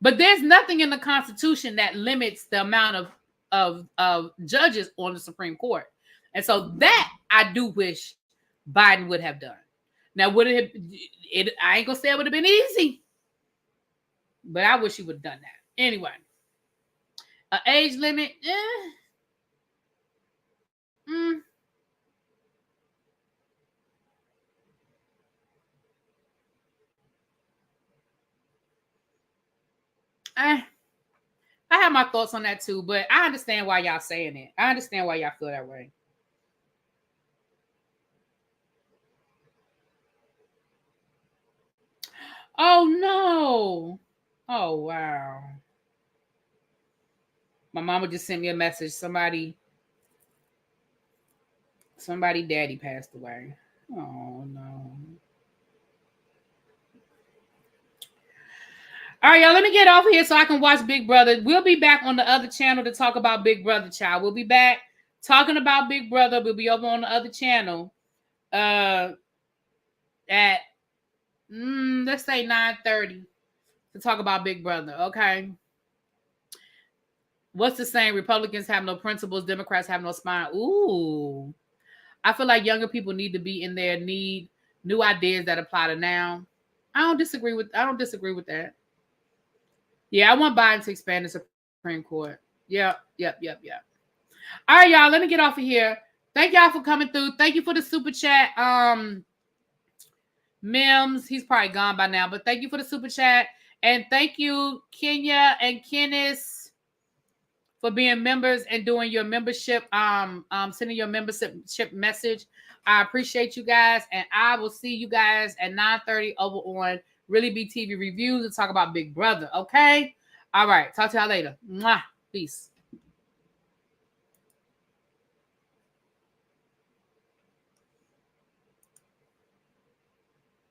But there's nothing in the Constitution that limits the amount of judges on the Supreme Court. And so that I do wish Biden would have done. Now, would it I ain't gonna say it would have been easy, but I wish he would have done that. Anyway, an age limit, I have my thoughts on that too, but I understand why y'all saying it. I understand why y'all feel that way. Oh no. Oh wow. My mama just sent me a message. Somebody daddy passed away. Oh no. All right, y'all, let me get off here so I can watch Big Brother. We'll be back on the other channel to talk about Big Brother, child. We'll be back talking about Big Brother. We'll be over on the other channel at let's say 9:30 to talk about Big Brother, okay? What's the saying? Republicans have no principles, Democrats have no spine. Ooh. I feel like younger people need to be in there, need new ideas that apply to now. I don't disagree with that. Yeah, I want Biden to expand the Supreme Court. Yep. All right, y'all, let me get off of here. Thank y'all for coming through. Thank you for the super chat. Mims, he's probably gone by now, but thank you for the super chat. And thank you, Kenya and Kenneth, for being members and doing your membership, sending your membership message. I appreciate you guys, and I will see you guys at 9:30 over on ReallyBTV Reviews to talk about Big Brother, okay? All right, talk to y'all later. Mwah. Peace.